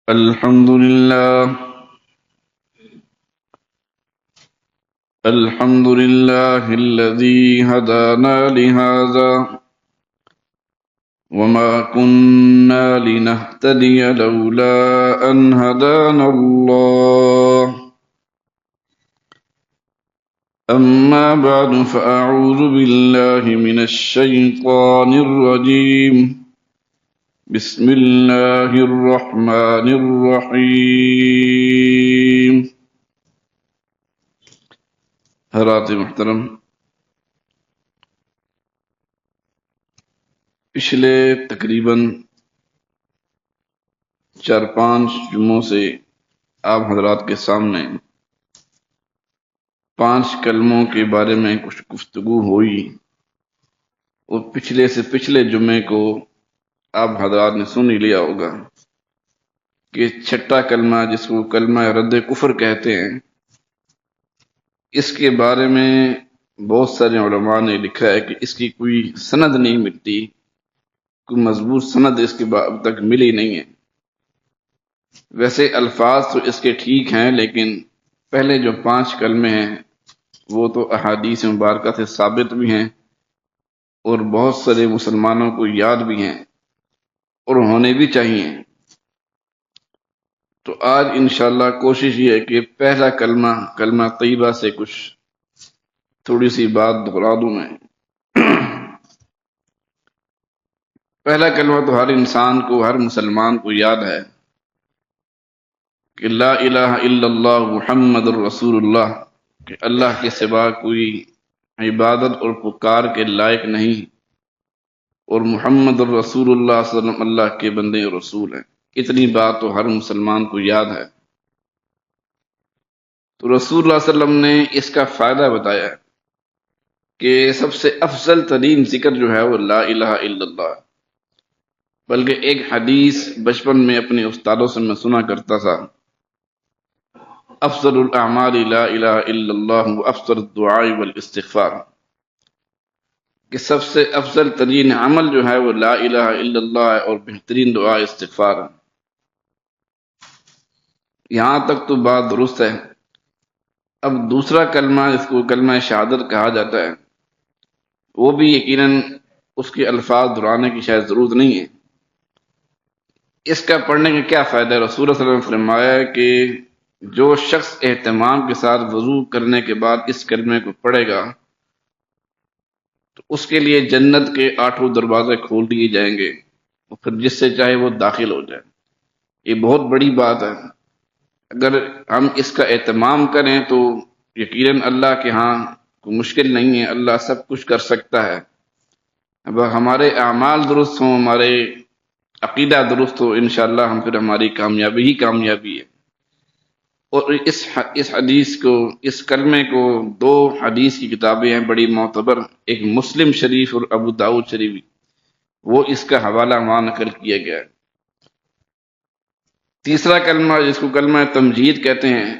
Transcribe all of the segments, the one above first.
الحمد لله الذي هدانا لهذا وما كنا لنهتدي لولا أن هدانا الله. أما بعد فأعوذ بالله من الشيطان الرجيم. بسم الله الرحمن الرحيم. حضرات محترم، پچھلے تقریباً 4-5 جمعوں سے آپ حضرات کے سامنے 5 کلموں کے بارے میں کچھ گفتگو ہوئی، اور پچھلے سے پچھلے جمعے کو آپ حضرات نے سن ہی لیا ہوگا کہ 6واں کلمہ، جس کو کلمہ رد کفر کہتے ہیں، اس کے بارے میں بہت سارے علماء نے لکھا ہے کہ اس کی کوئی سند نہیں ملتی، کوئی مضبوط سند اس کے اب تک ملی نہیں ہے۔ ویسے الفاظ تو اس کے ٹھیک ہیں، لیکن پہلے جو 5 کلمے ہیں وہ تو احادیث مبارکہ سے ثابت بھی ہیں اور بہت سارے مسلمانوں کو یاد بھی ہیں اور ہونے بھی چاہیے۔ تو آج انشاءاللہ کوشش یہ ہے کہ پہلا کلمہ طیبہ سے کچھ تھوڑی سی بات دہرا دوں میں۔ پہلا کلمہ تو ہر انسان کو، ہر مسلمان کو یاد ہے کہ لا الہ الا اللہ محمد الرسول اللہ، کہ اللہ کے سوا کوئی عبادت اور پکار کے لائق نہیں، اور محمد الرسول اللہ صلی اللہ علیہ وسلم اللہ کے بندے اور رسول ہیں۔ اتنی بات تو ہر مسلمان کو یاد ہے۔ تو رسول اللہ صلی اللہ علیہ وسلم نے اس کا فائدہ بتایا کہ سب سے افضل ترین ذکر جو ہے وہ لا الہ الا اللہ۔ بلکہ ایک حدیث بچپن میں اپنے استادوں سے میں سنا کرتا تھا، افضل الاعمال لا الہ الا اللہ وافضل الدعاء والاستغفار، کہ سب سے افضل ترین عمل جو ہے وہ لا الہ الا اللہ ہے اور بہترین دعا استغفار ہے۔ یہاں تک تو بات درست ہے۔ اب دوسرا کلمہ، جس کو کلمہ شہادت کہا جاتا ہے، وہ بھی یقیناً اس کے الفاظ دہرانے کی شاید ضرورت نہیں ہے۔ اس کا پڑھنے کا کیا فائدہ ہے؟ رسول اللہ صلی اللہ علیہ وسلم نے فرمایا کہ جو شخص اہتمام کے ساتھ وضو کرنے کے بعد اس کلمے کو پڑھے گا تو اس کے لیے جنت کے 8 دروازے کھول دیے جائیں گے، اور پھر جس سے چاہے وہ داخل ہو جائے۔ یہ بہت بڑی بات ہے۔ اگر ہم اس کا اہتمام کریں تو یقیناً اللہ کے ہاں کوئی مشکل نہیں ہے، اللہ سب کچھ کر سکتا ہے۔ اب ہمارے اعمال درست ہوں، ہمارے عقیدہ درست ہو، انشاءاللہ ہم پھر ہماری کامیابی ہی کامیابی ہے۔ اور اس حدیث کو، اس کلمے کو 2 حدیث کی کتابیں ہیں بڑی معتبر، ایک مسلم شریف اور ابو داؤد شریف، وہ اس کا حوالہ وہاں نقل کیا گیا ہے۔ تیسرا کلمہ، جس کو کلمہ تمجید کہتے ہیں،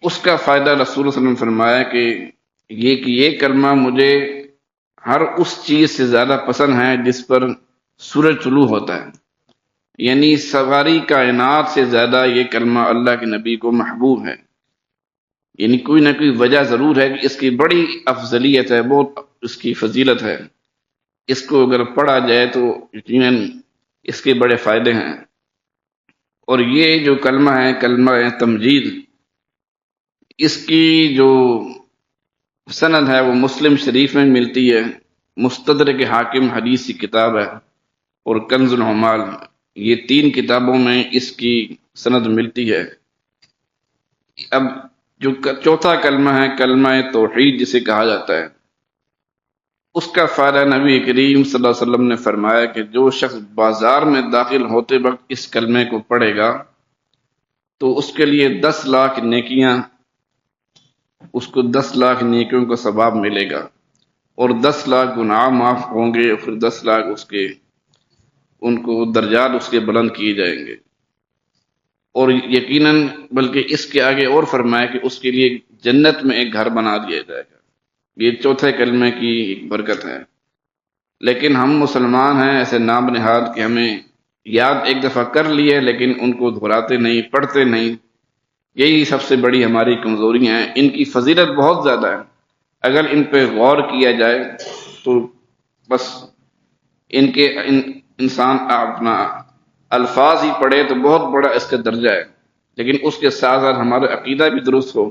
اس کا فائدہ رسول اللہ صلی اللہ علیہ وسلم نے فرمایا کہ یہ کلمہ مجھے ہر اس چیز سے زیادہ پسند ہے جس پر سورج طلوع ہوتا ہے، یعنی سواری کائنات سے زیادہ یہ کلمہ اللہ کے نبی کو محبوب ہے۔ یعنی کوئی نہ کوئی وجہ ضرور ہے کہ اس کی بڑی افضلیت ہے، بہت اس کی فضیلت ہے۔ اس کو اگر پڑھا جائے تو یقیناً اس کے بڑے فائدے ہیں۔ اور یہ جو کلمہ ہے، کلمہ تمجید، اس کی جو سند ہے وہ مسلم شریف میں ملتی ہے، مستدرک حاکم حدیث کی کتاب ہے، اور کنز العمال، یہ 3 کتابوں میں اس کی سند ملتی ہے۔ اب جو 4تھا کلمہ ہے، کلمہ توحید جسے کہا جاتا ہے، اس کا فائدہ نبی کریم صلی اللہ علیہ وسلم نے فرمایا کہ جو شخص بازار میں داخل ہوتے وقت اس کلمے کو پڑھے گا تو اس کے لیے 10 لاکھ نیکیاں، اس کو 10 لاکھ نیکیوں کا ثواب ملے گا، اور 10 لاکھ گناہ معاف ہوں گے، اور پھر 10 لاکھ ان کو درجات اس کے بلند کیے جائیں گے۔ اور یقیناً بلکہ اس کے آگے اور فرمایا کہ اس کے لیے جنت میں ایک گھر بنا دیا جائے گا۔ یہ 4تھے کلمے کی ایک برکت ہے۔ لیکن ہم مسلمان ہیں ایسے نام نہاد کہ ہمیں یاد ایک دفعہ کر لیے لیکن ان کو دہراتے نہیں، پڑھتے نہیں، یہی سب سے بڑی ہماری کمزوریاں ہیں۔ ان کی فضیلت بہت زیادہ ہے، اگر ان پہ غور کیا جائے تو بس انسان اپنا الفاظ ہی پڑھے تو بہت بڑا اس کا درجہ ہے، لیکن اس کے ساتھ ساتھ ہمارا عقیدہ بھی درست ہو،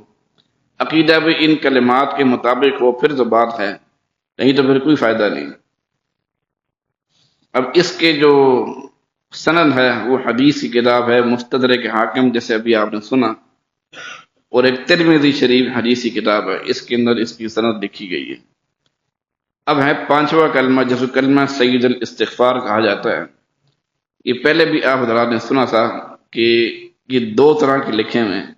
عقیدہ بھی ان کلمات کے مطابق ہو، پھر تو بات ہے، نہیں تو پھر کوئی فائدہ نہیں۔ اب اس کے جو سند ہے وہ حدیث کی کتاب ہے مستدرک حاکم، جیسے ابھی آپ نے سنا، اور ایک ترمذی شریف حدیث کی کتاب ہے، اس کے اندر اس کی سند لکھی گئی ہے۔ اب ہے پانچواں کلمہ، جس کو کلمہ سید الاستغفار کہا جاتا ہے۔ یہ پہلے بھی آپ حضرات نے سنا تھا کہ یہ دو طرح کے لکھے ہوئے ہیں۔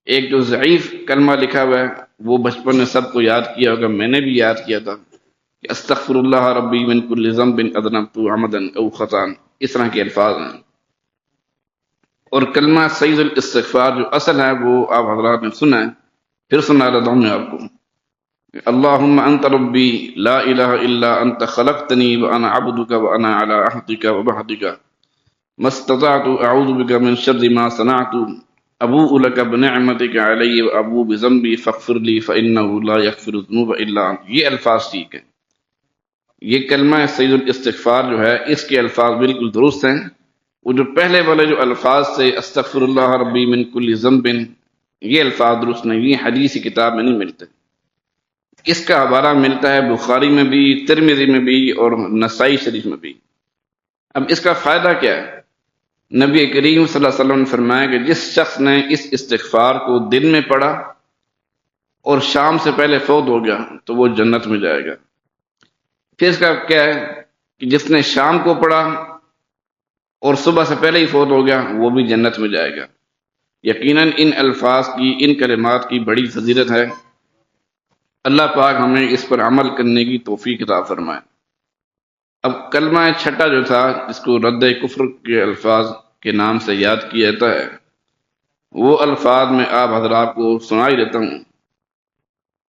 ایک جو ضعیف کلمہ لکھا ہوا ہے وہ بچپن میں سب کو یاد کیا ہوگا، میں نے بھی یاد کیا تھا کہ استغفر اللہ ربی من کل ذنب اذنبت عمدا او خطا، اس طرح کے الفاظ ہیں۔ اور کلمہ سید الاستغفار جو اصل ہے وہ آپ حضرات نے سنا ہے، پھر سنا رہا ہوں میں آپ کو۔ اللہم انت ربی لا الہ الا انت خلقتنی وانا عبدک وانا علی عہدک ووعدک ما استطعت اعوذ بک من شر ما صنعت ابوء لک بنعمتک علی وابوء بذنبی فاغفر لی فانہ لا یغفر الذنوب الا انت۔ یہ الفاظ ٹھیک ہے، یہ کلمہ سید الاستغفار جو ہے اس کے الفاظ بالکل درست ہیں۔ وہ جو پہلے والے جو الفاظ سے استغفر اللہ ربی من کل ذنب، یہ الفاظ درست نہیں، یہ حدیث کی کتاب میں نہیں ملتے۔ اس کا حوالہ ملتا ہے بخاری میں بھی، ترمذی میں بھی اور نسائی شریف میں بھی۔ اب اس کا فائدہ کیا ہے؟ نبی کریم صلی اللہ علیہ وسلم نے فرمایا کہ جس شخص نے اس استغفار کو دن میں پڑھا اور شام سے پہلے فوت ہو گیا تو وہ جنت میں جائے گا۔ پھر اس کا کیا ہے کہ جس نے شام کو پڑھا اور صبح سے پہلے ہی فوت ہو گیا وہ بھی جنت میں جائے گا۔ یقیناً ان الفاظ کی، ان کلمات کی بڑی فضیلت ہے۔ اللہ پاک ہمیں اس پر عمل کرنے کی توفیق عطا فرمائے۔ اب کلمہ چھٹا جو تھا، جس کو رد کفر کے الفاظ کے نام سے یاد کیا جاتا ہے، وہ الفاظ میں آپ حضرات کو سنائی دیتا ہوں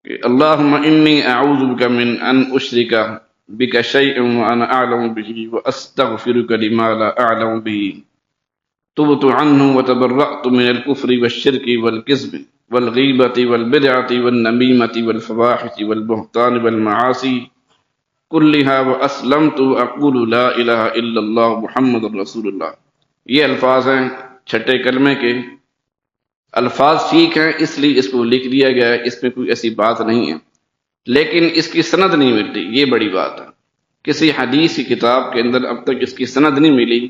کہ اللہم انی اعوذ بک من ان اشرک بک شیئا وانا اعلم به واستغفرک لما لا اعلم به تبت عنه وتبرأت من الكفر والشرك والكذب والغيبة والبدعة والنميمة والفواحش والبهتان والمعاصي كلها وأسلمت أقول لا إله إلا الله محمد رسول اللہ۔ یہ الفاظ ہیں چھٹے کلمے کے، الفاظ ٹھیک ہیں اس لیے اس کو لکھ دیا گیا ہے، اس میں کوئی ایسی بات نہیں ہے، لیکن اس کی سند نہیں ملتی، یہ بڑی بات ہے۔ کسی حدیث کی کتاب کے اندر اب تک اس کی سند نہیں ملی،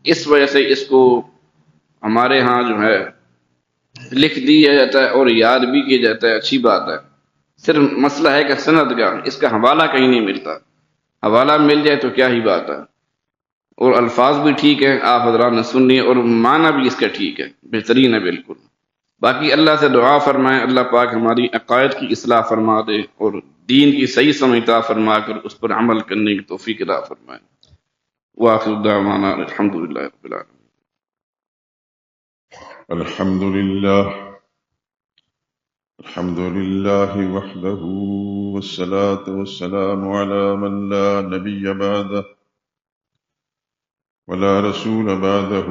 اس وجہ سے اس کو ہمارے ہاں جو ہے لکھ دیا جاتا ہے اور یاد بھی کیا جاتا ہے، اچھی بات ہے۔ صرف مسئلہ ہے کہ سند کا، اس کا حوالہ کہیں نہیں ملتا، حوالہ مل جائے تو کیا ہی بات ہے۔ اور الفاظ بھی ٹھیک ہیں، آپ حضرات نے سن لیے، اور معنی بھی اس کا ٹھیک ہے، بہترین ہے بالکل۔ باقی اللہ سے دعا فرمائیں اللہ پاک ہماری عقائد کی اصلاح فرما دے اور دین کی صحیح سمجھ عطا فرما کر اس پر عمل کرنے کی توفیق عطا فرمائے۔ وآخر دعوانا الحمدللہ رب العالمین۔ الحمد لله الحمد لله وحده والصلاة والسلام على من لا نبي بعده ولا رسول بعده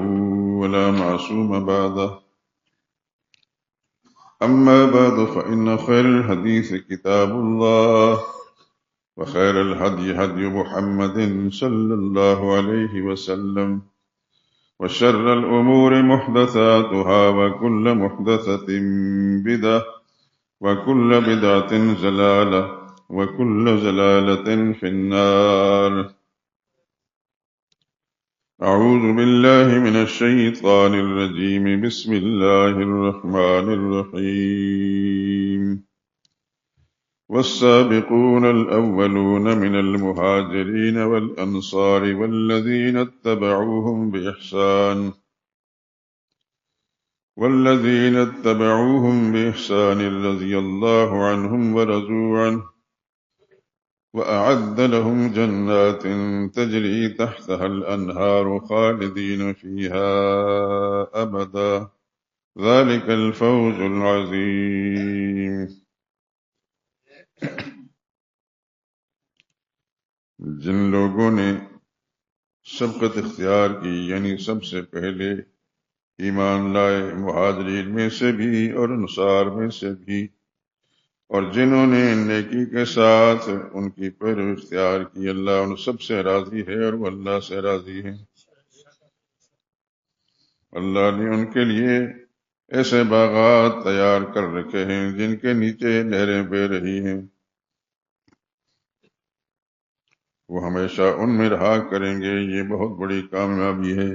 ولا معصوم بعده، أما بعد فإن خير الحديث كتاب الله وخير الهدي هدي محمد صلى الله عليه وسلم وشر الأمور محدثاتها وكل محدثة بدعة وكل بدعة ضلالة وكل ضلالة في النار۔ أعوذ بالله من الشيطان الرجيم، بسم الله الرحمن الرحيم۔ والسابقون الأولون من المهاجرين والأنصار والذين اتبعوهم بإحسان رضي الله عنهم ورضوا عنه وأعد لهم جنات تجري تحتها الأنهار خالدين فيها أبدا، ذلك الفوز العظيم۔ جن لوگوں نے سبقت اختیار کی، یعنی سب سے پہلے ایمان لائے مہاجرین میں سے بھی اور انصار میں سے بھی، اور جنہوں نے نیکی کے ساتھ ان کی پیروی اختیار کی، اللہ ان سب سے راضی ہے اور وہ اللہ سے راضی ہے۔ اللہ نے ان کے لیے ایسے باغات تیار کر رکھے ہیں جن کے نیچے نہریں بہہ رہی ہیں، وہ ہمیشہ ان میں رہا کریں گے، یہ بہت بڑی کامیابی ہے۔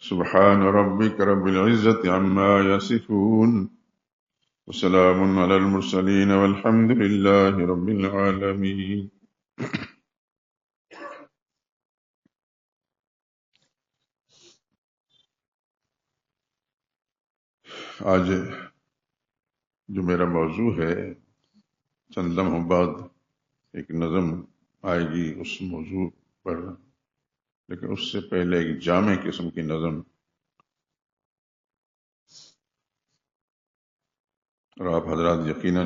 سبحان ربک رب العزت عما یصفون وسلام علی المرسلین والحمد للہ رب العالمین۔ آج جو میرا موضوع ہے، چند لمحوں بعد ایک نظم آئے گی اس موضوع پر، لیکن اس سے پہلے ایک جامع قسم کی نظم، اور آپ حضرات یقیناً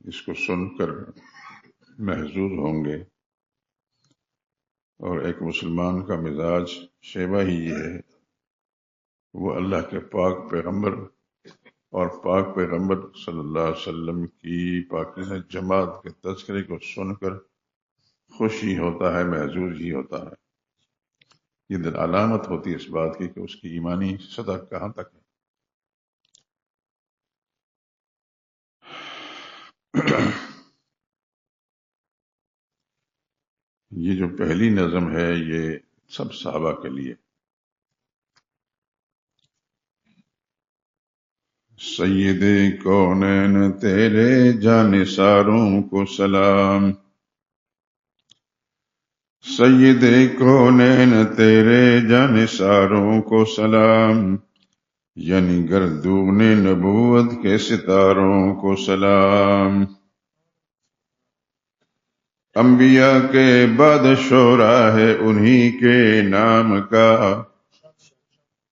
اس کو سن کر محظوظ ہوں گے، اور ایک مسلمان کا مزاج شیوہ ہی یہ ہے، وہ اللہ کے پاک پیغمبر اور پاک پیغمبر صلی اللہ علیہ وسلم کی پاکیزہ جماعت کے تذکرے کو سن کر خوش ہی ہوتا ہے، محظوظ ہی ہوتا ہے۔ یہ دل علامت ہوتی ہے اس بات کی کہ اس کی ایمانی سطح کہاں تک ہے۔ یہ جو پہلی نظم ہے یہ سب صحابہ کے لیے۔ سید کونین تیرے جانثاروں کو سلام، سید کونین تیرے جانثاروں کو سلام، یعنی گردون نبوت کے ستاروں کو سلام۔ انبیاء کے بعد شورا ہے انہی کے نام کا،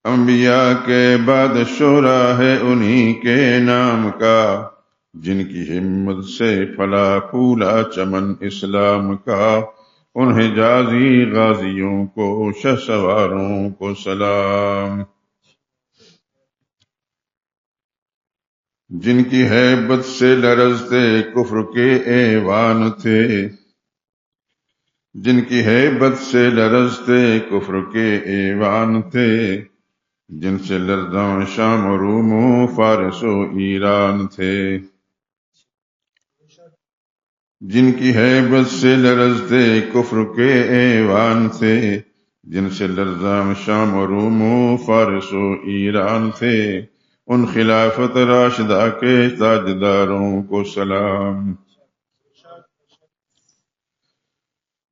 انبیاء کے بعد شورا ہے انہی کے نام کا، جن کی ہمت سے پھلا پھولا چمن اسلام کا، ان حجازی غازیوں کو شہسواروں کو سلام۔ جن کی ہیبت سے لرزتے کفر کے ایوان تھے، جن کی ہیبت سے لرزتے کفر کے ایوان تھے، جن سے لرزاں شام و روم و فارس و ایران تھے، جن کی ہیبت سے لرزتے کفر کے ایوان تھے، جن سے لرزاں شام و روم و فارس و ایران تھے، ان خلافت راشدہ کے تاجداروں کو سلام۔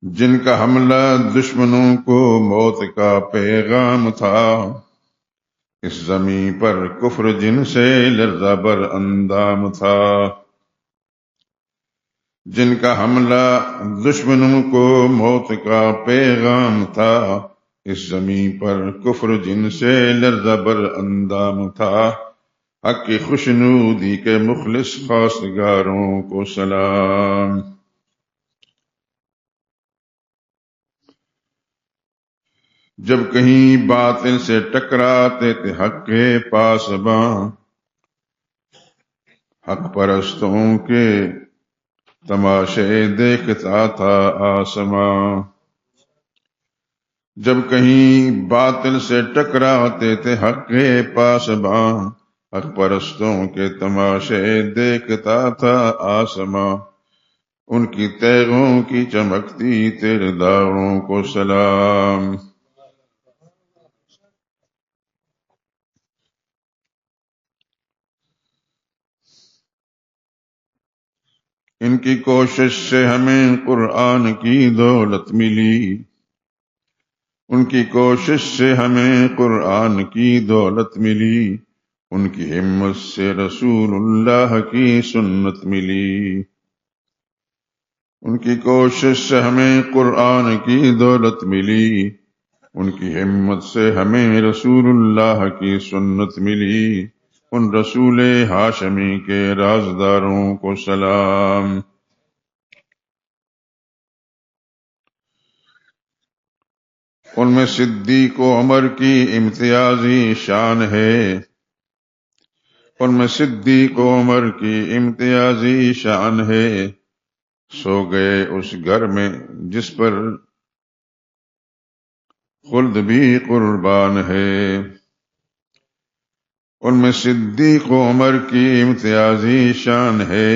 جن کا حملہ دشمنوں کو موت کا پیغام تھا، اس زمین پر کفر جن سے لرزہ بر اندام تھا، جن کا حملہ دشمنوں کو موت کا پیغام تھا، اس زمین پر کفر جن سے لرزہ بر اندام تھا، حق کی خوشنودی کے مخلص خواستگاروں کو سلام۔ جب کہیں باطل سے ٹکراتے تھے حق کے پاسباں، حق پرستوں کے تماشے دیکھتا تھا آسماں۔ جب کہیں باطل سے ٹکراتے تھے حق کے پاسباں، حق پرستوں کے تماشے دیکھتا تھا آسماں، ان کی تیغوں کی چمکتی تیرے داغوں کو سلام۔ ان کی کوشش سے ہمیں قرآن کی دولت ملی، ان کی کوشش سے ہمیں قرآن کی دولت ملی، ان کی ہمت سے رسول اللہ کی سنت ملی، ان کی کوشش سے ہمیں قرآن کی دولت ملی، ان کی ہمت سے ہمیں رسول اللہ کی سنت ملی، ان رسول ہاشمی کے رازداروں کو سلام۔ ان میں صدیق و عمر کی امتیازی شان ہے، ان میں صدیق و عمر کی امتیازی شان ہے، سو گئے اس گھر میں جس پر خلد بھی قربان ہے۔ ان میں صدیق و عمر کی امتیازی شان ہے،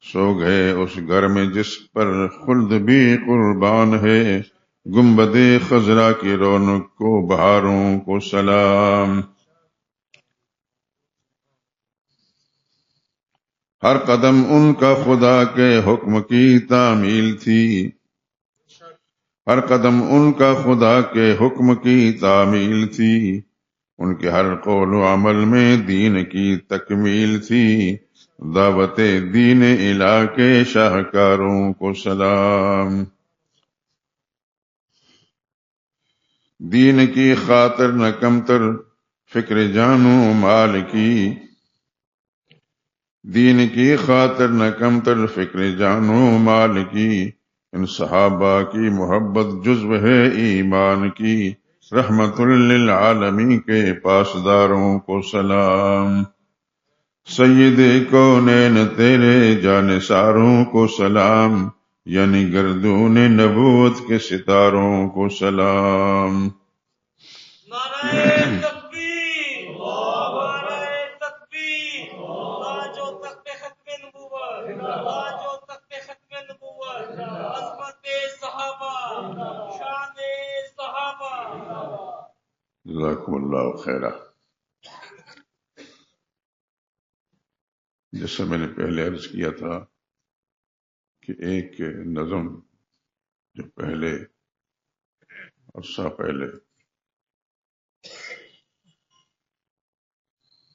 سو گئے اس گھر میں جس پر خلد بھی قربان ہے۔ گنبد خضرا کی رونق کو بہاروں کو سلام، ہر قدم ان کا خدا کے حکم کی تعمیل تھی، ہر قدم ان کا خدا کے حکم کی تعمیل تھی، ان کے ہر قول و عمل میں دین کی تکمیل تھی۔ دعوت دین الہ کے شاہکاروں کو سلام، دین کی خاطر نہ کمتر فکر جانو مال کی، دین کی خاطر نہ کمتر فکر جانو مال کی، ان صحابہ کی محبت جزو ہے ایمان کی۔ رحمت للعالمین کے پاسداروں کو سلام، سید کونین تیرے جانثاروں کو سلام، یعنی گردون نبوت کے ستاروں کو سلام۔ نعرہ تکبیر، نعرہ تکبیر، تاج و تخت ختم نبوت، تاج و تخت ختم نبوت، عظمت صحابہ، شان صحابہ۔ جزاکم اللہ خیرہ۔ جیسا میں نے پہلے عرض کیا تھا کہ ایک نظم جو پہلے عرصہ پہلے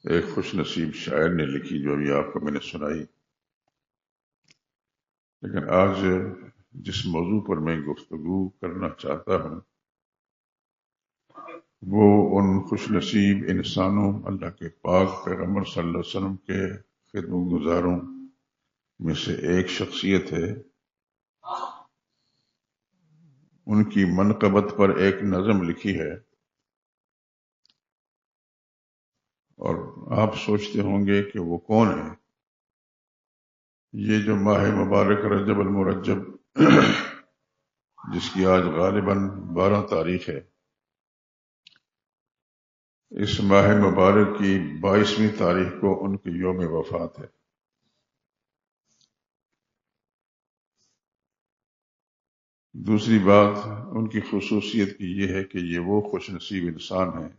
ایک خوش نصیب شاعر نے لکھی، جو ابھی آپ کو میں نے سنائی، لیکن آج جس موضوع پر میں گفتگو کرنا چاہتا ہوں وہ ان خوش نصیب انسانوں، اللہ کے پاک پیغمبر صلی اللہ علیہ وسلم کے خدمت گزاروں میں سے ایک شخصیت ہے۔ ان کی منقبت پر ایک نظم لکھی ہے، اور آپ سوچتے ہوں گے کہ وہ کون ہے۔ یہ جو ماہ مبارک رجب المرجب جس کی آج غالباً 12 تاریخ ہے، اس ماہ مبارک کی 22ویں تاریخ کو ان کی یوم وفات ہے۔ دوسری بات ان کی خصوصیت کی یہ ہے کہ یہ وہ خوش نصیب انسان ہیں،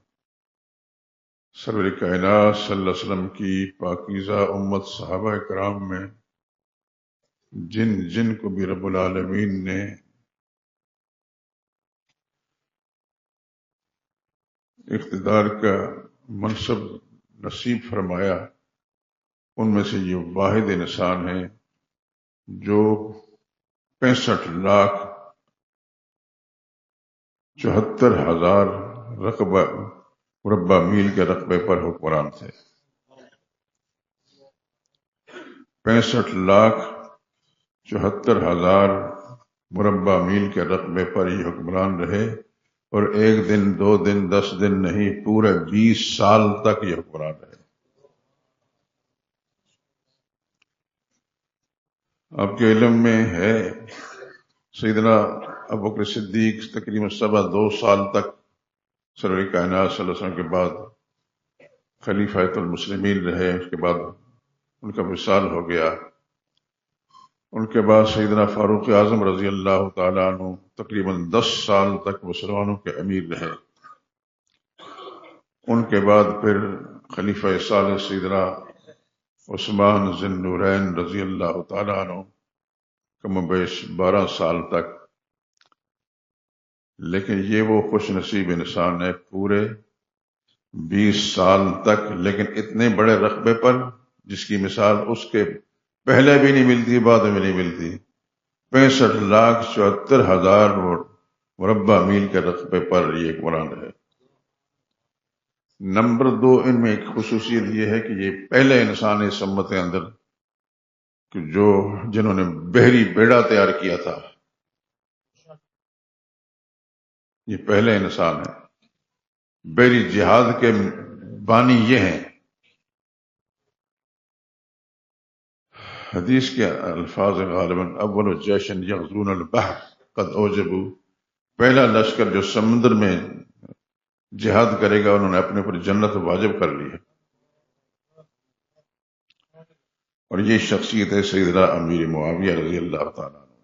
سرور کائنات صلی اللہ علیہ وسلم کی پاکیزہ امت صحابہ کرام میں جن کو بھی رب العالمین نے اقتدار کا منصب نصیب فرمایا، ان میں سے یہ واحد انسان ہیں جو 65,74,000 رقبہ مربع میل کے رقبے پر حکمران تھے۔ 65,74,000 مربع میل کے رقبے پر یہ حکمران رہے، اور 1 دن 2 دن 10 دن نہیں، پورے 20 سال تک یہ حکمران رہے۔ آپ کے علم میں ہے سیدنا ابوبکر صدیق تقریباً 2 سال تک سرور کائنات صلی اللہ علیہ وسلم کے بعد خلیفۃ المسلمین رہے، اس کے بعد ان کا وصال ہو گیا۔ ان کے بعد سیدنا فاروق اعظم رضی اللہ تعالیٰ عنہ تقریباً 10 سال تک مسلمانوں کے امیر رہے۔ ان کے بعد پھر خلیفہ ثالث سیدنا عثمان ذی النورین رضی اللہ تعالیٰ عنہ کم و بیش 12 سال تک۔ لیکن یہ وہ خوش نصیب انسان ہے پورے 20 سال تک، لیکن اتنے بڑے رقبے پر جس کی مثال اس کے پہلے بھی نہیں ملتی، بعد میں نہیں ملتی۔ 65,74,000 مربع میل کے رقبے پر یہ حکمران ہے۔ نمبر 2، ان میں ایک خصوصیت یہ ہے کہ یہ پہلے انسان اس امت کے اندر جنہوں نے بحری بیڑا تیار کیا تھا۔ یہ پہلے انسان ہے. بحری جہاد کے بانی یہ ہیں. حدیث کے الفاظ غالباً اول جیشن یغزون البحر قد اوجبوا، پہلا لشکر جو سمندر میں جہاد کرے گا انہوں نے اپنے پر جنت واجب کر لی ہے. اور یہ شخصیت ہے سیدنا امیر معاویہ رضی اللہ تعالیٰ عنہ.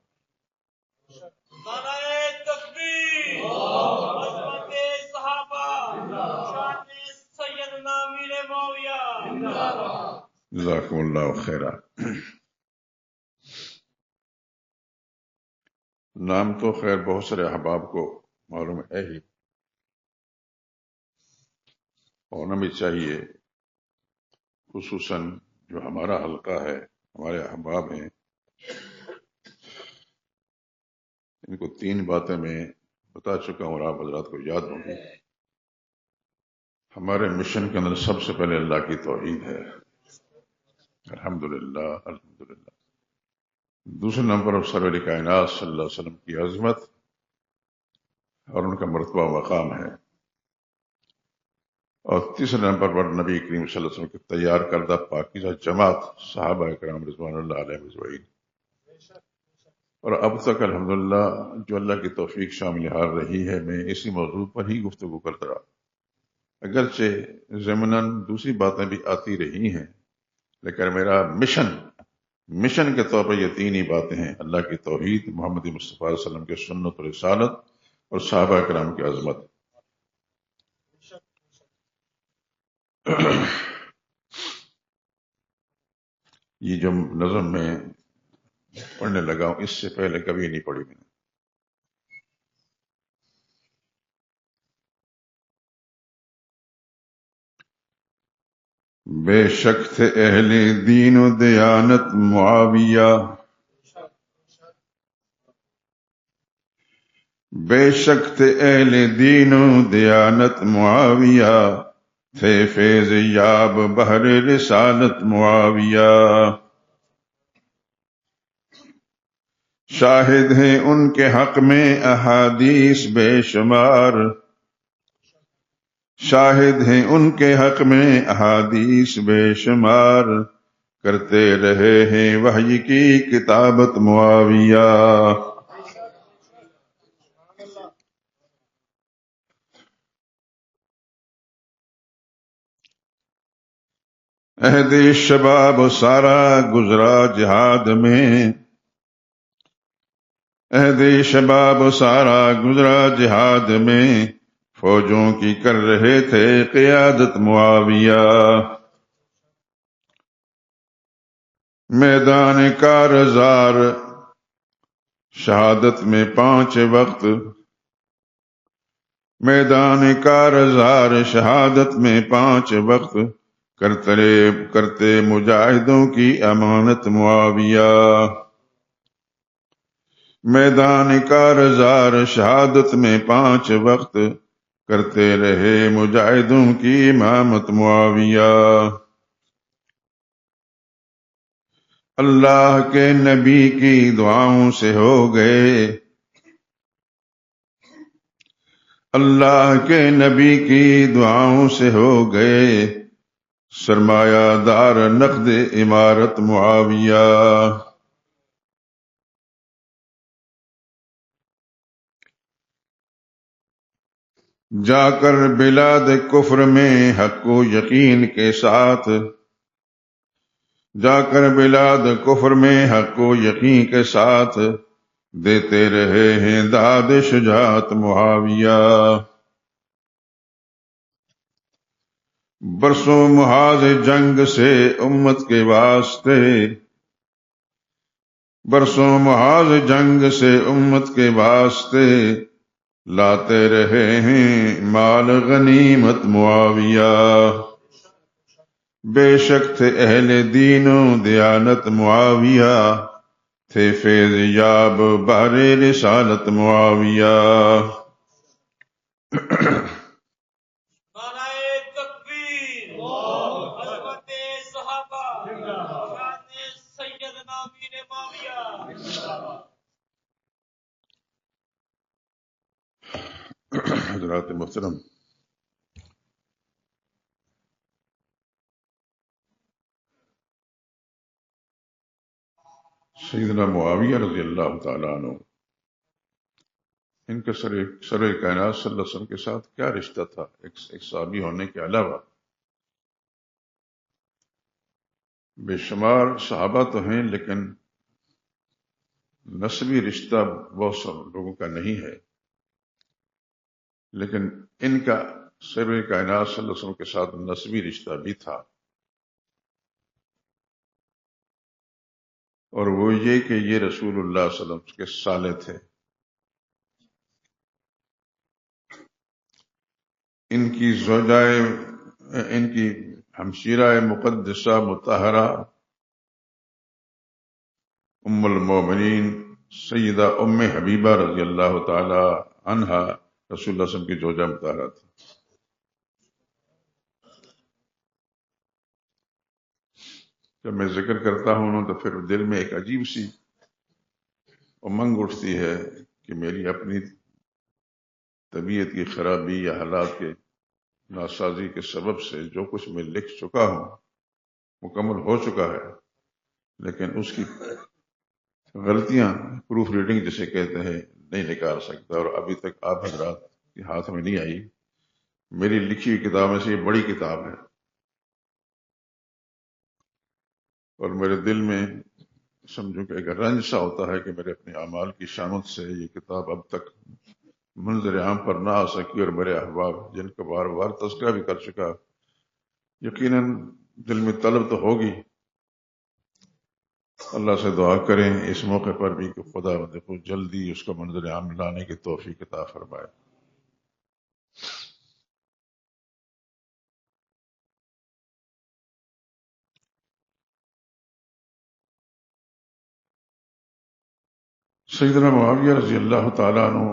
نعرہ تکبیر، عظمت صحابہ، شان سیدنا امیر معاویہ. جزاکم اللہ خیرہ. نام تو خیر بہت سارے احباب کو معلوم ہے ہی، ہونا بھی چاہیے، خصوصاً جو ہمارا حلقہ ہے، ہمارے احباب ہیں. ان کو 3 باتیں میں بتا چکا ہوں اور آپ حضرات کو یاد ہوں گی. ہمارے مشن کے اندر سب سے پہلے اللہ کی توحید ہے، الحمدللہ الحمدللہ. دوسرے نمبر پر سرور کائنات صلی اللہ علیہ وسلم کی عظمت اور ان کا مرتبہ و مقام ہے. اور تیسرے نمبر پر نبی کریم صلی اللہ علیہ وسلم کے تیار کردہ پاکیزہ جماعت صحابہ کرام رضوان اللہ علیہم اجمعین. اور اب تک الحمدللہ جو اللہ کی توفیق شامل حال رہی ہے، میں اسی موضوع پر ہی گفتگو کرتا رہا. اگرچہ ضمناً دوسری باتیں بھی آتی رہی ہیں، لیکن میرا مشن کے طور پر یہ 3 ہی باتیں ہیں: اللہ کی توحید، محمد مصطفیٰ علیہ وسلم کے سنت و رسالت، اور صحابہ کرام کی عظمت. یہ جو نظم میں پڑھنے لگا ہوں اس سے پہلے کبھی نہیں پڑھی میں نے. بے شک تھے اہل دین و دیانت معاویہ، بے شک تھے اہل دین و دیانت معاویہ، تھے فیض یاب بحر رسالت معاویہ. شاہد ہیں ان کے حق میں احادیث بے شمار، شاہد ہیں ان کے حق میں احادیث بے شمار، کرتے رہے ہیں وحی کی کتابت معاویہ. عہد شباب سارا گزرا جہاد میں، عہد شباب سارا گزرا جہاد میں، فوجوں کی کر رہے تھے قیادت معاویہ. میدان کارزار شہادت میں 5 وقت، میدان کارزار شہادت میں 5 وقت، کرتے مجاہدوں کی امانت معاویہ. میدان کارزار شہادت میں 5 وقت، کرتے رہے مجاہدوں کی امامت معاویہ. اللہ کے نبی کی دعاؤں سے ہو گئے، اللہ کے نبی کی دعاؤں سے ہو گئے، سرمایہ دار نقد عمارت معاویہ. جا کر بلاد کفر میں حق و یقین کے ساتھ، جا کر بلاد کفر میں حق و یقین کے ساتھ، دیتے رہے ہیں داد شجاعت معاویہ. برسوں محاذ جنگ سے امت کے واسطے، برسوں محاذ جنگ سے امت کے واسطے، لاتے رہے ہیں مال غنیمت معاویہ. بے شک تھے اہل دین و دیانت معاویہ، تھے فیض یاب بحر رسالت معاویہ. نعرہ تکبیر، عظمت صحابہ، شان سیدنا امیر معاویہ. حضرات محترم، سیدنا معاویہ رضی اللہ تعالیٰ عنہ، ان کا سر کائنات صلی اللہ علیہ وسلم کے ساتھ کیا رشتہ تھا؟ ایک صحابی ہونے کے علاوہ بے شمار صحابہ تو ہیں، لیکن نسبی رشتہ بہت سے لوگوں کا نہیں ہے، لیکن ان کا سر کائنات صلی اللہ علیہ وسلم کے ساتھ نسبی رشتہ بھی تھا، اور وہ یہ کہ یہ رسول اللہ صلی اللہ علیہ وسلم کے سالے تھے۔ ان کی زوجائے، ان کی ہمشیرہ مقدسہ مطہرہ ام المومنین سیدہ ام حبیبہ رضی اللہ تعالی عنہا رسول اللہ صلی اللہ علیہ وسلم کی زوجہ مطہرہ تھی۔ جب میں ذکر کرتا ہوں تو پھر دل میں ایک عجیب سی امنگ اٹھتی ہے کہ میری اپنی طبیعت کی خرابی یا حالات کے ناسازی کے سبب سے جو کچھ میں لکھ چکا ہوں مکمل ہو چکا ہے، لیکن اس کی غلطیاں پروف ریڈنگ جسے کہتے ہیں نہیں نکال سکتا، اور ابھی تک آپ حضرات کے ہاتھ میں نہیں آئی۔ میری لکھی ہوئی کتاب میں سے یہ بڑی کتاب ہے، اور میرے دل میں سمجھو کہ ایک رنج سا ہوتا ہے کہ میرے اپنے اعمال کی شامت سے یہ کتاب اب تک منظر عام پر نہ آ سکی، اور میرے احباب جن کا بار بار تذکرہ بھی کر چکا، یقیناً دل میں طلب تو ہوگی۔ اللہ سے دعا کریں اس موقع پر بھی کہ خدا کو جلدی اس کا منظر عام لانے کی توفیق عطا فرمائے۔ سیدنا معاویہ رضی اللہ تعالیٰ عنہ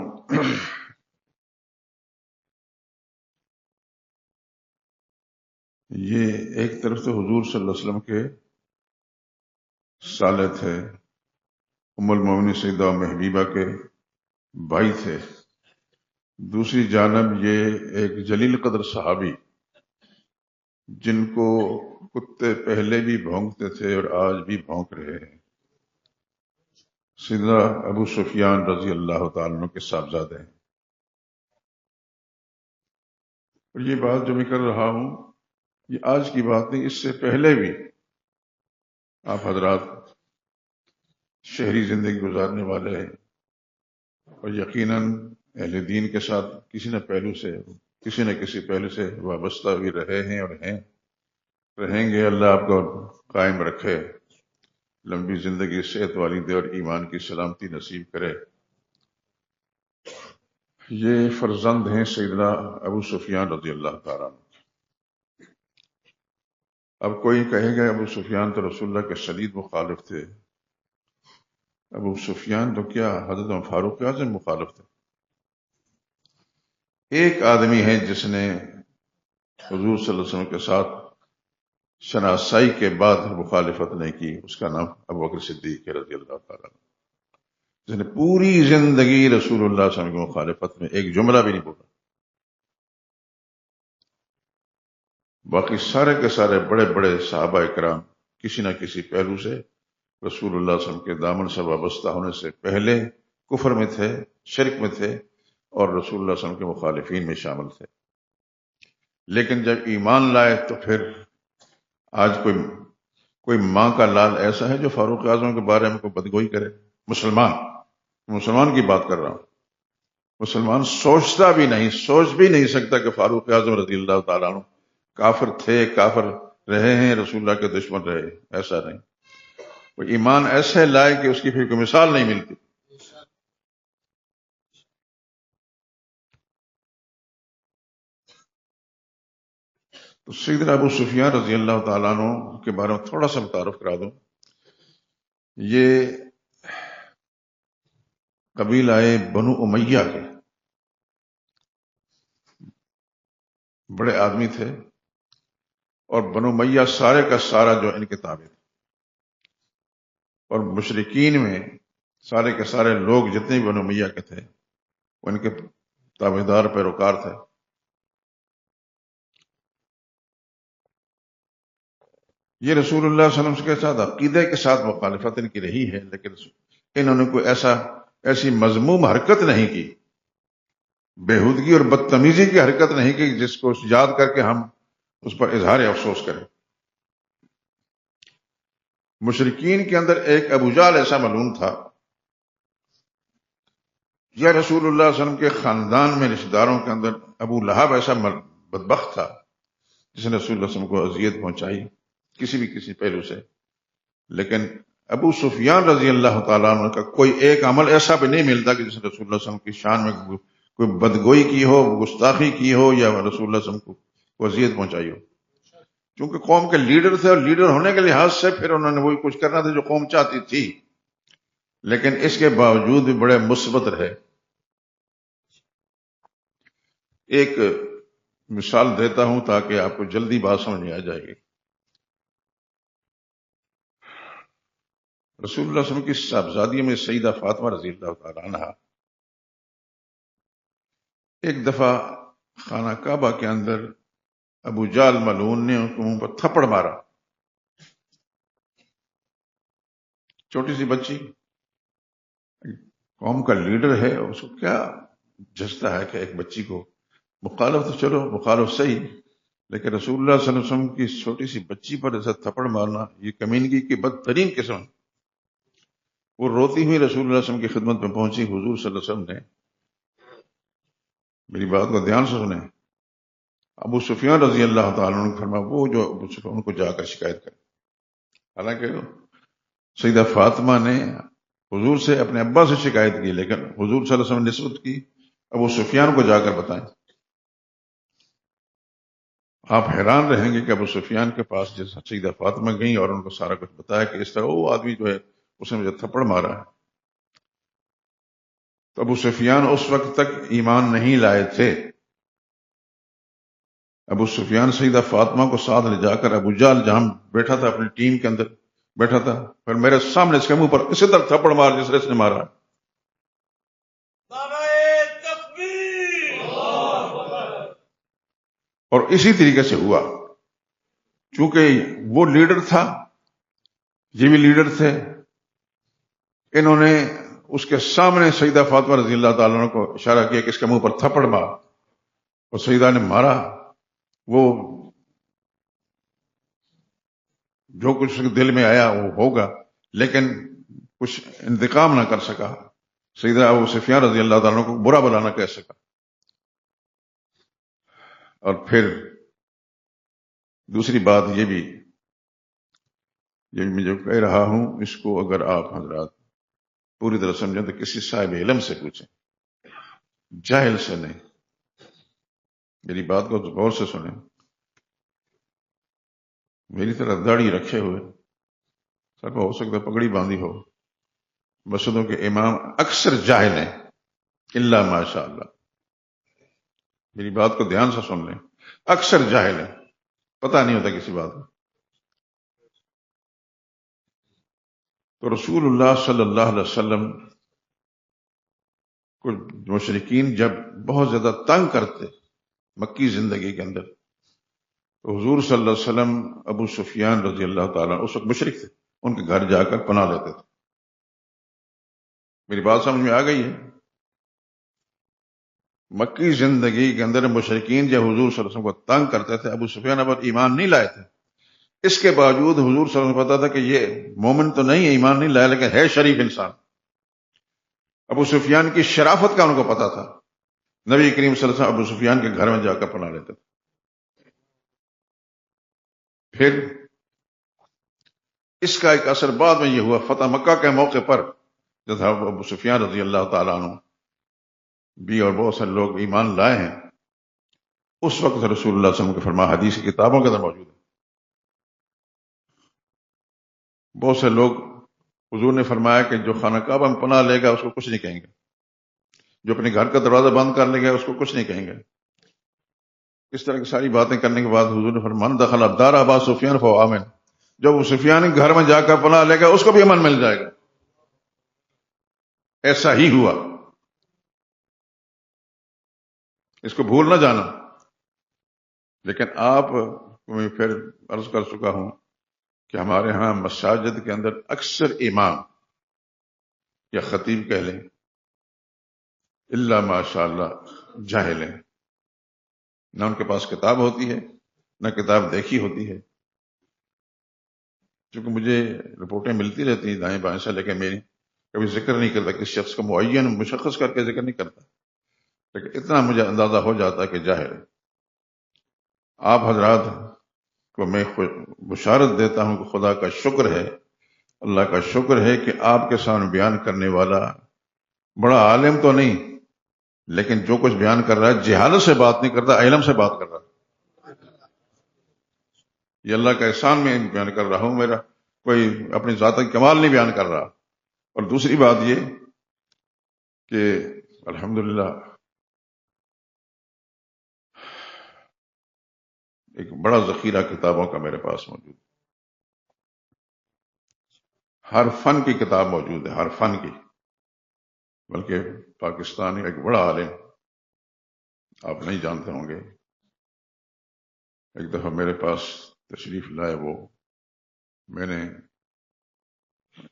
یہ ایک طرف سے حضور صلی اللہ علیہ وسلم کے سالے تھے، ام المومنین سیدہ ام حبیبہ کے بھائی تھے، دوسری جانب یہ ایک جلیل قدر صحابی جن کو کتے پہلے بھی بھونکتے تھے اور آج بھی بھونک رہے ہیں، سیدنا ابو سفیان رضی اللہ تعالیٰ عنہ کے صاحبزادے ہیں۔ اور یہ بات جو میں کر رہا ہوں یہ آج کی بات نہیں، اس سے پہلے بھی آپ حضرات شہری زندگی گزارنے والے ہیں، اور یقیناً اہل دین کے ساتھ کسی نہ کسی پہلو سے وابستہ بھی رہے ہیں اور رہیں گے۔ اللہ آپ کو قائم رکھے، لمبی زندگی، صحت والی دے اور ایمان کی سلامتی نصیب کرے۔ یہ فرزند ہیں سیدنا ابو سفیان رضی اللہ تعالیٰ عنہ۔ اب کوئی کہے گا ابو سفیان تو رسول اللہ کے شدید مخالف تھے، ابو سفیان تو کیا حضرت عمر فاروق اعظم مخالف تھے؟ ایک آدمی ہے جس نے حضور صلی اللہ علیہ وسلم کے ساتھ شناسائی کے بعد مخالفت نہیں کی، اس کا نام ابو بکر صدیق رضی اللہ تعالیٰ عنہ، جس نے پوری زندگی رسول اللہ صلی اللہ علیہ وسلم کی مخالفت میں ایک جملہ بھی نہیں بولا۔ باقی سارے کے سارے بڑے بڑے صحابہ کرام کسی نہ کسی پہلو سے رسول اللہ صلی اللہ علیہ وسلم کے دامن سے وابستہ ہونے سے پہلے کفر میں تھے، شرک میں تھے، اور رسول اللہ صلی اللہ علیہ وسلم کے مخالفین میں شامل تھے۔ لیکن جب ایمان لائے تو پھر آج کوئی ماں کا لال ایسا ہے جو فاروق اعظم کے بارے میں کوئی بدگوئی کرے؟ مسلمان کی بات کر رہا ہوں، مسلمان سوچ بھی نہیں سکتا کہ فاروق اعظم رضی اللہ تعالیٰ عنہ کافر تھے، کافر رہے ہیں، رسول اللہ کے دشمن رہے، ایسا نہیں۔ وہ ایمان ایسے لائے کہ اس کی پھر کوئی مثال نہیں ملتی۔ تو سیدنا ابو سفیان رضی اللہ تعالیٰ عنہ کے بارے میں تھوڑا سا متعارف کرا دوں۔ یہ قبیلہ بنو امیہ کے بڑے آدمی تھے، اور بنو امیہ سارے کا سارا جو ان کے تابع تھے، اور مشرکین میں سارے کے سارے لوگ جتنے بھی بنو امیہ کے تھے وہ ان کے تابعدار پیروکار تھے. یہ رسول اللہ صلی اللہ علیہ وسلم کے ساتھ عقیدے کے ساتھ مخالفت ان کی رہی ہے، لیکن انہوں نے کوئی ایسی مذموم حرکت نہیں کی، بےہودگی اور بدتمیزی کی حرکت نہیں کی جس کو یاد کر کے ہم اس پر اظہار افسوس کریں. مشرکین کے اندر ایک ابو جہل ایسا ملعون تھا، یا رسول اللہ صلی اللہ علیہ وسلم کے خاندان میں رشتہ داروں کے اندر ابو لہب ایسا بدبخت تھا جس نے رسول اللہ صلی اللہ علیہ وسلم کو اذیت پہنچائی کسی پہلو سے. لیکن ابو سفیان رضی اللہ تعالیٰ عنہ کا کوئی ایک عمل ایسا بھی نہیں ملتا کہ جس نے رسول اللہ صلی اللہ علیہ وسلم کی شان میں کوئی بدگوئی کی ہو، گستاخی کی ہو، یا رسول اللہ صلی اللہ علیہ وسلم کو اذیت پہنچائی ہو. چونکہ قوم کے لیڈر تھے، اور لیڈر ہونے کے لحاظ سے پھر انہوں نے وہی کچھ کرنا تھا جو قوم چاہتی تھی، لیکن اس کے باوجود بھی بڑے مثبت رہے. ایک مثال دیتا ہوں تاکہ آپ کو جلدی بات سمجھ میں آ جائے گی. رسول اللہ صلی اللہ علیہ وسلم کی صاحبزادی میں سیدہ فاطمہ رضی اللہ تعالی عنہ ایک دفعہ خانہ کعبہ کے اندر ابو جہل ملعون نے ان کو منہ پر تھپڑ مارا. چھوٹی سی بچی، قوم کا لیڈر ہے، اس کو کیا جھستا ہے کہ ایک بچی کو مخالف، تو چلو مخالف صحیح، لیکن رسول اللہ صلی اللہ علیہ وسلم کی چھوٹی سی بچی پر ایسا تھپڑ مارنا یہ کمینگی کی بدترین قسم. وہ روتی ہوئی رسول اللہ صلی اللہ علیہ وسلم کی خدمت میں پہنچی. حضور صلی اللہ علیہ وسلم نے، میری بات کو دھیان سے سنیں، ابو سفیان رضی اللہ تعالیٰ عنہ نے فرمایا وہ جو ابو سفیان ان کو جا کر شکایت کرے. حالانکہ سیدہ فاطمہ نے حضور سے اپنے ابا سے شکایت کی، لیکن حضور صلی اللہ علیہ وسلم نے نسبت کی ابو سفیان کو جا کر بتائیں. آپ حیران رہیں گے کہ ابو سفیان کے پاس جیسا سیدہ فاطمہ گئیں اور ان کو سارا کچھ بتایا کہ اس طرح وہ آدمی جو ہے اس نے مجھے تھپڑ مارا ہے. تو ابو سفیان اس وقت تک ایمان نہیں لائے تھے. ابو سفیان سیدہ فاطمہ کو ساتھ لے جا کر ابو جہل جہاں بیٹھا تھا اپنی ٹیم کے اندر بیٹھا تھا، پھر میرے سامنے اس کے منہ پر اسی طرح تھپڑ مار جس نے اس نے مارا. نعرہ تکبیر، اور اسی طریقے سے ہوا. چونکہ وہ لیڈر تھا، یہ بھی لیڈر تھے، انہوں نے اس کے سامنے سیدہ فاطمہ رضی اللہ تعالیٰ عنہ کو اشارہ کیا کہ اس کے منہ پر تھپڑ مار، اور سیدہ نے مارا. وہ جو کچھ دل میں آیا وہ ہوگا، لیکن کچھ انتقام نہ کر سکا. سیدہ ابو سفیان رضی اللہ تعالیٰ عنہ کو برا بلا نہ کہہ سکا. اور پھر دوسری بات یہ بھی، میں جو کہہ رہا ہوں اس کو اگر آپ حضرات پوری طرح سمجھیں تو کسی صاحب علم سے پوچھیں، جاہل سے نہیں. میری بات کو غور سے سنیں. میری طرح داڑھی رکھے ہوئے، سب ہو سکتا ہے پگڑی باندھی ہو، مسجدوں کے امام اکثر جاہل ہیں الا ماشاء اللہ. میری بات کو دھیان سے سن لیں، اکثر جاہل ہیں، پتہ نہیں ہوتا کسی بات کا. تو رسول اللہ صلی اللہ علیہ وسلم کو مشرکین جب بہت زیادہ تنگ کرتے مکی زندگی کے اندر، تو حضور صلی اللہ علیہ وسلم ابو سفیان رضی اللہ تعالیٰ اس وقت مشرک تھے، ان کے گھر جا کر پناہ لیتے تھے. میری بات سمجھ میں آ گئی ہے؟ مکی زندگی کے اندر مشرکین جب حضور صلی اللہ علیہ وسلم کو تنگ کرتے تھے، ابو سفیان پر ایمان نہیں لائے تھے، اس کے باوجود حضور صلی اللہ علیہ وسلم کو پتا تھا کہ یہ مومن تو نہیں ہے، ایمان نہیں لایا، لیکن ہے شریف انسان. ابو سفیان کی شرافت کا ان کو پتا تھا. نبی کریم صلی اللہ علیہ وسلم ابو سفیان کے گھر میں جا کر پناہ لیتے تھے. پھر اس کا ایک اثر بعد میں یہ ہوا، فتح مکہ کے موقع پر جب ابو سفیان رضی اللہ تعالیٰ عنہ بھی اور بہت سارے لوگ ایمان لائے ہیں، اس وقت رسول اللہ صلی اللہ علیہ وسلم کے فرمان حدیث کی کتابوں کے اندر موجود ہے. بہت سے لوگ، حضور نے فرمایا کہ جو خانہ کعبہ میں پناہ لے گا اس کو کچھ نہیں کہیں گے، جو اپنے گھر کا دروازہ بند کر لے گا اس کو کچھ نہیں کہیں گے. اس طرح کی ساری باتیں کرنے کے بعد حضور نے فرمایا من دخل دار ابا سفیان فهو آمن، جو ابو سفیان کے گھر میں جا کر پناہ لے گا اس کو بھی امن مل جائے گا. ایسا ہی ہوا. اس کو بھول نہ جانا. لیکن آپ کو میں پھر عرض کر چکا ہوں کہ ہمارے ہاں مساجد کے اندر اکثر امام یا خطیب کہہ لیں اللہ ماشاء اللہ جاہل ہیں. نہ ان کے پاس کتاب ہوتی ہے نہ کتاب دیکھی ہوتی ہے. چونکہ مجھے رپورٹیں ملتی رہتی ہیں دائیں بائیں سے، لیکن میں کبھی ذکر نہیں کرتا، کسی شخص کو معین مشخص کر کے ذکر نہیں کرتا، لیکن اتنا مجھے اندازہ ہو جاتا ہے کہ جاہل ہے. آپ حضرات کو میں بشارت دیتا ہوں کہ خدا کا شکر ہے، اللہ کا شکر ہے کہ آپ کے سامنے بیان کرنے والا بڑا عالم تو نہیں، لیکن جو کچھ بیان کر رہا ہے جہالت سے بات نہیں کرتا، علم سے بات کر رہا ہے. یہ اللہ کا احسان میں بیان کر رہا ہوں، میرا کوئی اپنی ذاتی کمال نہیں بیان کر رہا. اور دوسری بات یہ کہ الحمدللہ ایک بڑا ذخیرہ کتابوں کا میرے پاس موجود ہے. ہر فن کی کتاب موجود ہے، ہر فن کی. بلکہ پاکستانی ایک بڑا عالم آپ نہیں جانتے ہوں گے، ایک دفعہ میرے پاس تشریف لائے. وہ میں نے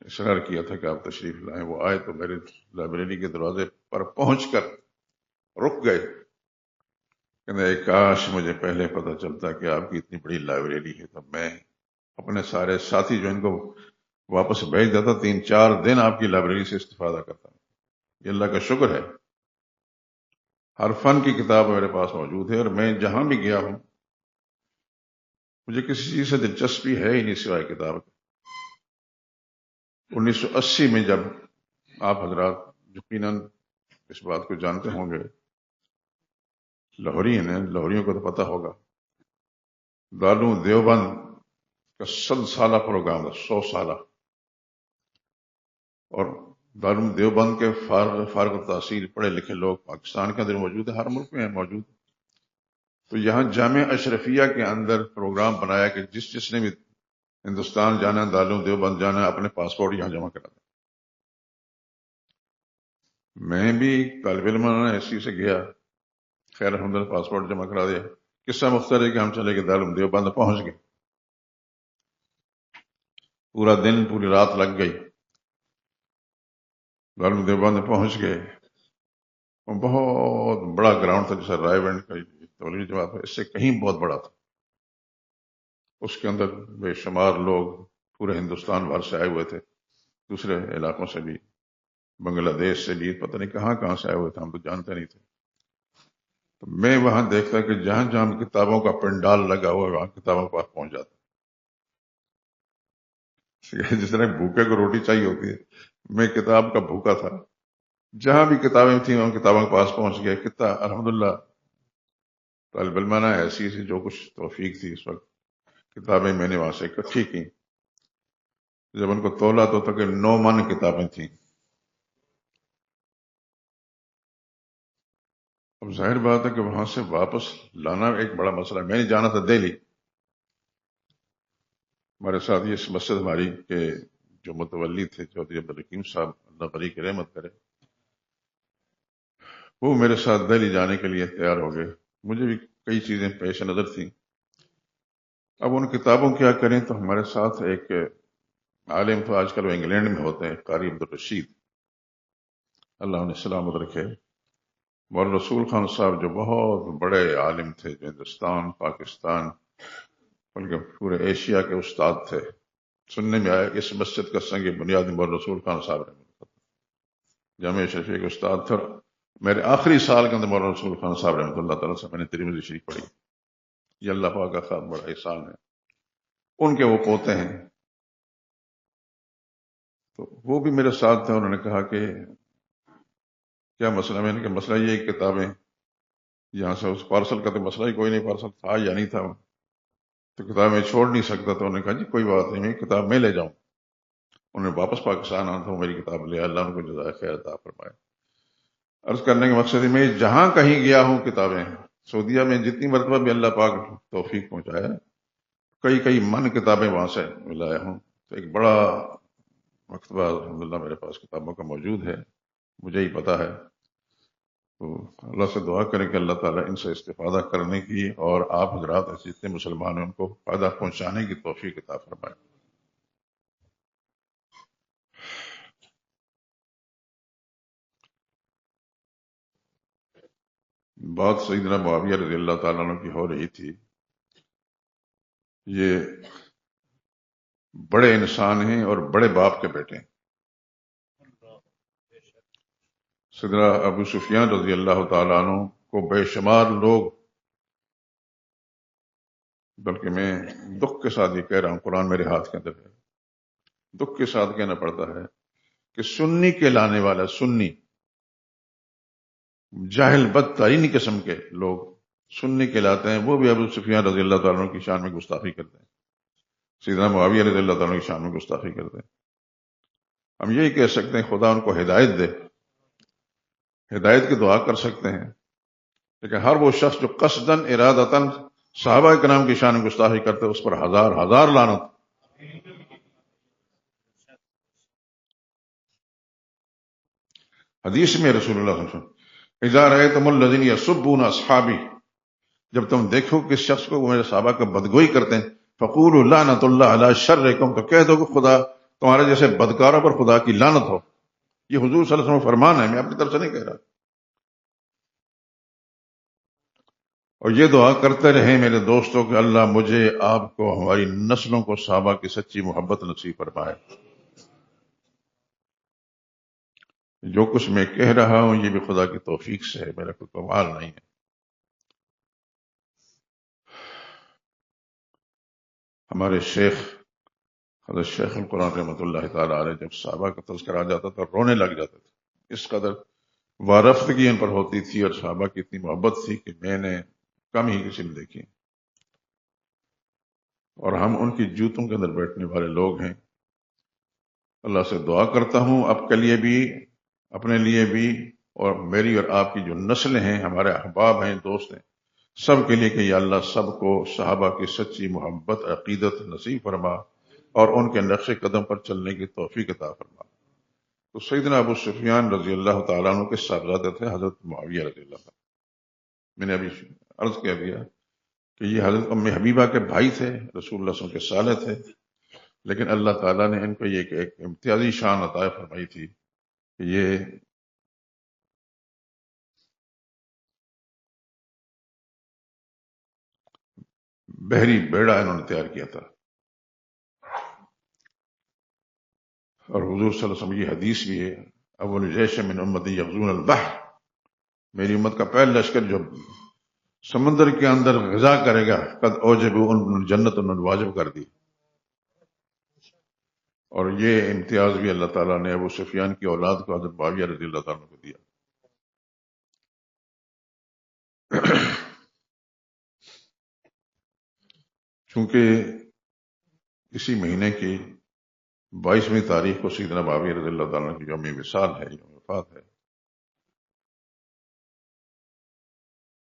اصرار کیا تھا کہ آپ تشریف لائیں. وہ آئے تو میرے لائبریری کے دروازے پر پہنچ کر رک گئے. کہنے کاش مجھے پہلے پتہ چلتا کہ آپ کی اتنی بڑی لائبریری ہے، تب میں اپنے سارے ساتھی جو ان کو واپس بھیج دیتا، 3-4 دن آپ کی لائبریری سے استفادہ کرتا. یہ اللہ کا شکر ہے. ہر فن کی کتاب میرے پاس موجود ہے، اور میں جہاں بھی گیا ہوں مجھے کسی چیز سے دلچسپی ہے ہی نہیں سوائے کتاب کی. 1980 میں جب آپ حضرات یقیناً اس بات کو جانتے ہوں گے، لاہوریوں کو تو پتہ ہوگا، دارالعلوم دیوبند کا 100 سالہ پروگرام تھا، 100 سالہ. اور دارالعلوم دیوبند کے فارغ التحصیل پڑھے لکھے لوگ پاکستان کے اندر موجود ہیں، ہر ملک میں موجود ہیں. تو یہاں جامعہ اشرفیہ کے اندر پروگرام بنایا کہ جس نے بھی ہندوستان جانا ہے، دارالعلوم دیوبند جانا ہے، اپنے پاسپورٹ یہاں جمع کرا دیں. میں بھی طالب علم ایسی سے گیا، خیر الحمدللہ پاسپورٹ جمع کرا دیا. قصہ مختصر ہے کہ ہم چلے گئے دارالعلوم دیوبند، پہنچ گئے. پورا دن پوری رات لگ گئی. دارالعلوم دیوبند پہنچ گئے. بہت بڑا گراؤنڈ تھا، جیسے رائے بینڈ کا تولیہ جماعت ہے، اس سے کہیں بہت بڑا تھا. اس کے اندر بے شمار لوگ پورے ہندوستان بھر سے آئے ہوئے تھے، دوسرے علاقوں سے بھی، بنگلہ دیش سے بھی، پتہ نہیں کہاں کہاں سے آئے ہوئے تھے، ہم تو جانتے نہیں تھے. تو میں وہاں دیکھتا کہ جہاں جہاں کتابوں کا پنڈال لگا ہوا ہے وہاں کتابوں کے پاس پہنچ جاتا. جس طرح بھوکے کو روٹی چاہیے ہوتی ہے، میں کتاب کا بھوکا تھا. جہاں بھی کتابیں تھیں وہاں کتابوں کے پاس پہنچ گیا. کتنا الحمدللہ طالب علمانہ ایسی جو کچھ توفیق تھی اس وقت، کتابیں میں نے وہاں سے اکٹھی کی. جب ان کو تولا تو تقریباً 9 من کتابیں تھیں. اب ظاہر بات ہے کہ وہاں سے واپس لانا ایک بڑا مسئلہ. میں نے جانا تھا دہلی. ہمارے ساتھ یہ اس مسجد ہماری کے جو متولی تھے چودھری عبدالحکیم صاحب، اللہ بری کی رحمت کرے، وہ میرے ساتھ دہلی جانے کے لیے تیار ہو گئے. مجھے بھی کئی چیزیں پیش نظر تھیں. اب ان کتابوں کیا کریں، تو ہمارے ساتھ ایک عالم تو آج کل وہ انگلینڈ میں ہوتے ہیں، قاری عبدالرشید، اللہ انہیں سلامت رکھے. مولانا رسول خان صاحب جو بہت بڑے عالم تھے، جو ہندوستان، پاکستان بلکہ پورے ایشیا کے استاد تھے. سننے میں آیا کہ اس مسجد کا سنگ بنیاد مولانا رسول خان صاحب رحمۃ اللہ، جامعہ شریف کے استاد تھے. میرے آخری سال کے اندر مولانا رسول خان صاحب رحمۃ اللہ تعالیٰ سے میں نے ترمذی شریف پڑھی. یہ اللہ پاک کا خاص بڑا احسان ہے. ان کے وہ پوتے ہیں، تو وہ بھی میرے ساتھ تھے. انہوں نے کہا کہ کیا مسئلہ؟ میں نے کہا مسئلہ یہ ہے کتابیں یہاں سے، اس پارسل کا تو مسئلہ ہی کوئی نہیں، پارسل تھا یا نہیں تھا، تو کتاب میں چھوڑ نہیں سکتا. تو انہوں نے کہا جی کوئی بات نہیں، میں کتاب میں لے جاؤں. انہوں نے واپس پاکستان آنا تھا، وہ میری کتاب لے. اللہ ان کو جزائے خیر عطا فرمائے. عرض کرنے کا مقصد ہے میں جہاں کہیں گیا ہوں کتابیں، سعودیہ میں جتنی مرتبہ بھی اللہ پاک توفیق پہنچایا، کئی من کتابیں وہاں سے لایا ہوں. تو ایک بڑا مکتبہ الحمدللہ میرے پاس کتابوں کا موجود ہے، مجھے ہی پتا ہے. تو اللہ سے دعا کریں کہ اللہ تعالیٰ ان سے استفادہ کرنے کی اور آپ حضرات ایسے جتنے مسلمان ہیں ان کو فائدہ پہنچانے کی توفیق عطا فرمائے۔ بات سیدنا معاویہ رضی اللہ تعالیٰ عنہ کی ہو رہی تھی۔ یہ بڑے انسان ہیں اور بڑے باپ کے بیٹے ہیں۔ سیدنا ابو سفیان رضی اللہ تعالیٰ عنہ کو بے شمار لوگ، بلکہ میں دکھ کے ساتھ یہ کہہ رہا ہوں، قرآن میرے ہاتھ کے اندر ہے، دکھ کے ساتھ کہنا پڑتا ہے کہ سنی کہلانے والا، سنی جاہل بدترین قسم کے لوگ سنی کہلاتے ہیں، وہ بھی ابو سفیان رضی اللہ تعالیٰ عنہ کی شان میں گستاخی کرتے ہیں، سیدنا معاویہ رضی اللہ تعالیٰ عنہ کی شان میں گستاخی کرتے ہیں۔ ہم یہی کہہ سکتے ہیں خدا ان کو ہدایت دے، ہدایت کی دعا کر سکتے ہیں، لیکن ہر وہ شخص جو قصداً ارادتاً صحابہ کرام کی شان میں گستاخی کرتے ہیں، اس پر ہزار ہزار لعنت۔ حدیث میں رسول اللہ صلی اللہ علیہ وسلم اذا رأیتم الذین یسبون اصحابی، جب تم دیکھو کہ اس شخص کو وہ میرے صحابہ کا بدگوئی کرتے ہیں، فقولوا لعنت اللہ علی شرکم، تو کہہ دو کہ خدا تمہارے جیسے بدکاروں پر خدا کی لعنت ہو۔ یہ حضور صلی اللہ علیہ وسلم کا فرمان ہے، میں اپنی طرف سے نہیں کہہ رہا۔ اور یہ دعا کرتے رہیں میرے دوستوں کہ اللہ مجھے، آپ کو، ہماری نسلوں کو صحابہ کی سچی محبت نصیب فرمائے۔ جو کچھ میں کہہ رہا ہوں یہ بھی خدا کی توفیق سے ہے، میرا کوئی کمال نہیں ہے۔ ہمارے شیخ حضرت شیخ القرآن رحمۃ اللہ تعالی علیہ جب صحابہ کا تذکرہ آ جاتا تھا رونے لگ جاتے تھے، اس قدر وارفتگی ان پر ہوتی تھی اور صحابہ کی اتنی محبت تھی کہ میں نے کم ہی کسی نے دیکھی، اور ہم ان کی جوتوں کے اندر بیٹھنے والے لوگ ہیں۔ اللہ سے دعا کرتا ہوں آپ کے لیے بھی، اپنے لیے بھی، اور میری اور آپ کی جو نسلیں ہیں، ہمارے احباب ہیں، دوست ہیں، سب کے لیے کہ یا اللہ سب کو صحابہ کی سچی محبت، عقیدت نصیب فرما اور ان کے نقش قدم پر چلنے کی توفیق عطا فرما۔ تو سیدنا ابو سفیان رضی اللہ تعالیٰ عنہ کے صاحبزادے تھے حضرت معاویہ رضی اللہ عنہ۔ میں نے ابھی عرض کہہ دیا کہ یہ حضرت ام حبیبہ کے بھائی تھے، رسول اللہ صلی اللہ علیہ وسلم کے سالے تھے، لیکن اللہ تعالیٰ نے ان کو یہ ایک امتیازی شان عطا فرمائی تھی کہ یہ بحری بیڑا انہوں نے تیار کیا تھا۔ اور حضور صلی اللہ علیہ وسلم یہ حدیث بھی ہے، اول جیش من امتی یغزون البحر، میری امت کا پہلا لشکر جو سمندر کے اندر غزا کرے گا، قد اوجبوا ان جنت انہوں نے واجب کر دی۔ اور یہ امتیاز بھی اللہ تعالیٰ نے ابو سفیان کی اولاد کو حضرت معاویہ رضی اللہ تعالیٰ کو دیا۔ چونکہ اسی مہینے کی 22ویں تاریخ کو سیدنا معاویہ رضی اللہ تعالیٰ کی یوم وصال ہے، یوم وفات ہے۔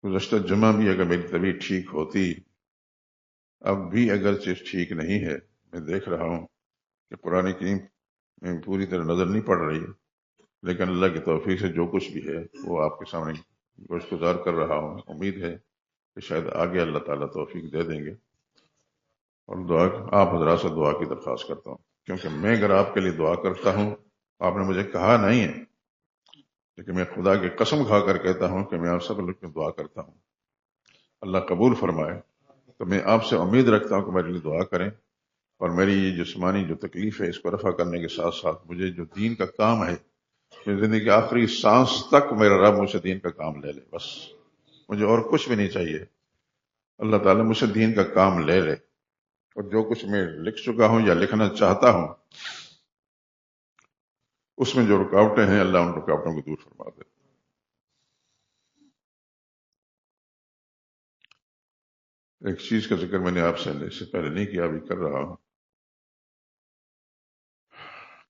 گزشتہ جمعہ بھی اگر میری طبیعت ٹھیک ہوتی، اب بھی اگرچہ ٹھیک نہیں ہے، میں دیکھ رہا ہوں کہ قرآن کریم میں پوری طرح نظر نہیں پڑ رہی، لیکن اللہ کی توفیق سے جو کچھ بھی ہے وہ آپ کے سامنے گوشت گزار کر رہا ہوں۔ امید ہے کہ شاید آگے اللہ تعالیٰ توفیق دے دیں گے، اور دعا آپ حضرات سے دعا کی درخواست کرتا ہوں، کیونکہ میں اگر آپ کے لیے دعا کرتا ہوں، آپ نے مجھے کہا نہیں ہے، لیکن میں خدا کی قسم کھا کر کہتا ہوں کہ میں آپ سب لوگ کی دعا کرتا ہوں، اللہ قبول فرمائے۔ تو میں آپ سے امید رکھتا ہوں کہ میرے لیے دعا کریں، اور میری یہ جسمانی جو تکلیف ہے اس کو رفع کرنے کے ساتھ ساتھ مجھے جو دین کا کام ہے، میری زندگی کی آخری سانس تک میرا رب مجھ سے دین کا کام لے لے، بس مجھے اور کچھ بھی نہیں چاہیے۔ اللہ تعالیٰ مجھ سے دین کا کام لے لے، اور جو کچھ میں لکھ چکا ہوں یا لکھنا چاہتا ہوں اس میں جو رکاوٹیں ہیں اللہ ان رکاوٹوں کو دور فرما دے۔ ایک چیز کا ذکر میں نے آپ سے اس سے پہلے نہیں کیا، ابھی کر رہا ہوں۔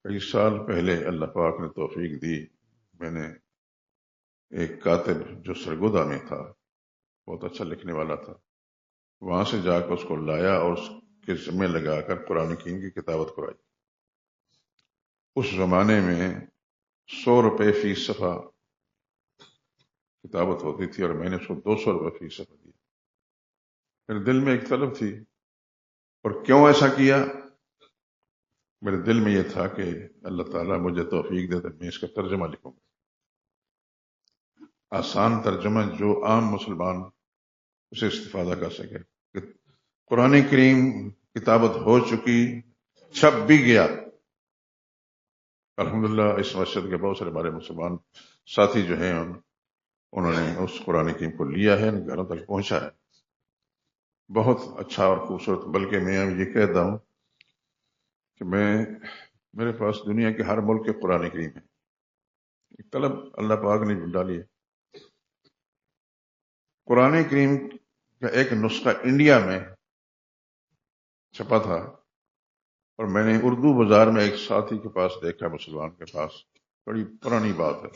کئی سال پہلے اللہ پاک نے توفیق دی، میں نے ایک کاتب جو سرگودا میں تھا، بہت اچھا لکھنے والا تھا، وہاں سے جا کر اس کو لایا اور اس کے ذمہ لگا کر قرآن کریم کی کتابت کرائی۔ اس زمانے میں 100 روپے فی صفحہ کتابت ہوتی تھی اور میں نے اس کو 200 روپے فی صفحہ دیا. میرے دل میں ایک طلب تھی. اور کیوں ایسا کیا؟ میرے دل میں یہ تھا کہ اللہ تعالیٰ مجھے توفیق دے تو میں اس کا ترجمہ لکھوں گا، آسان ترجمہ جو عام مسلمان اسے استفادہ کر سکے. کہ قرآن کریم کتابت ہو چکی، چھپ بھی گیا. الحمدللہ اس مسجد کے بہت سارے ہمارے مسلمان ساتھی جو ہیں انہوں نے اس قرآن کریم کو لیا ہے، گھروں تک پہنچا ہے. بہت اچھا اور خوبصورت. بلکہ میں اب یہ کہتا ہوں کہ میرے پاس دنیا کے ہر ملک کے قرآن کریم ہے. ایک طلب اللہ پاک نے ڈالی ہے. قرآن کریم کا ایک نسخہ انڈیا میں چھپا تھا اور میں نے اردو بازار میں ایک ساتھی کے پاس دیکھا، مسلمان کے پاس. بڑی پرانی بات ہے.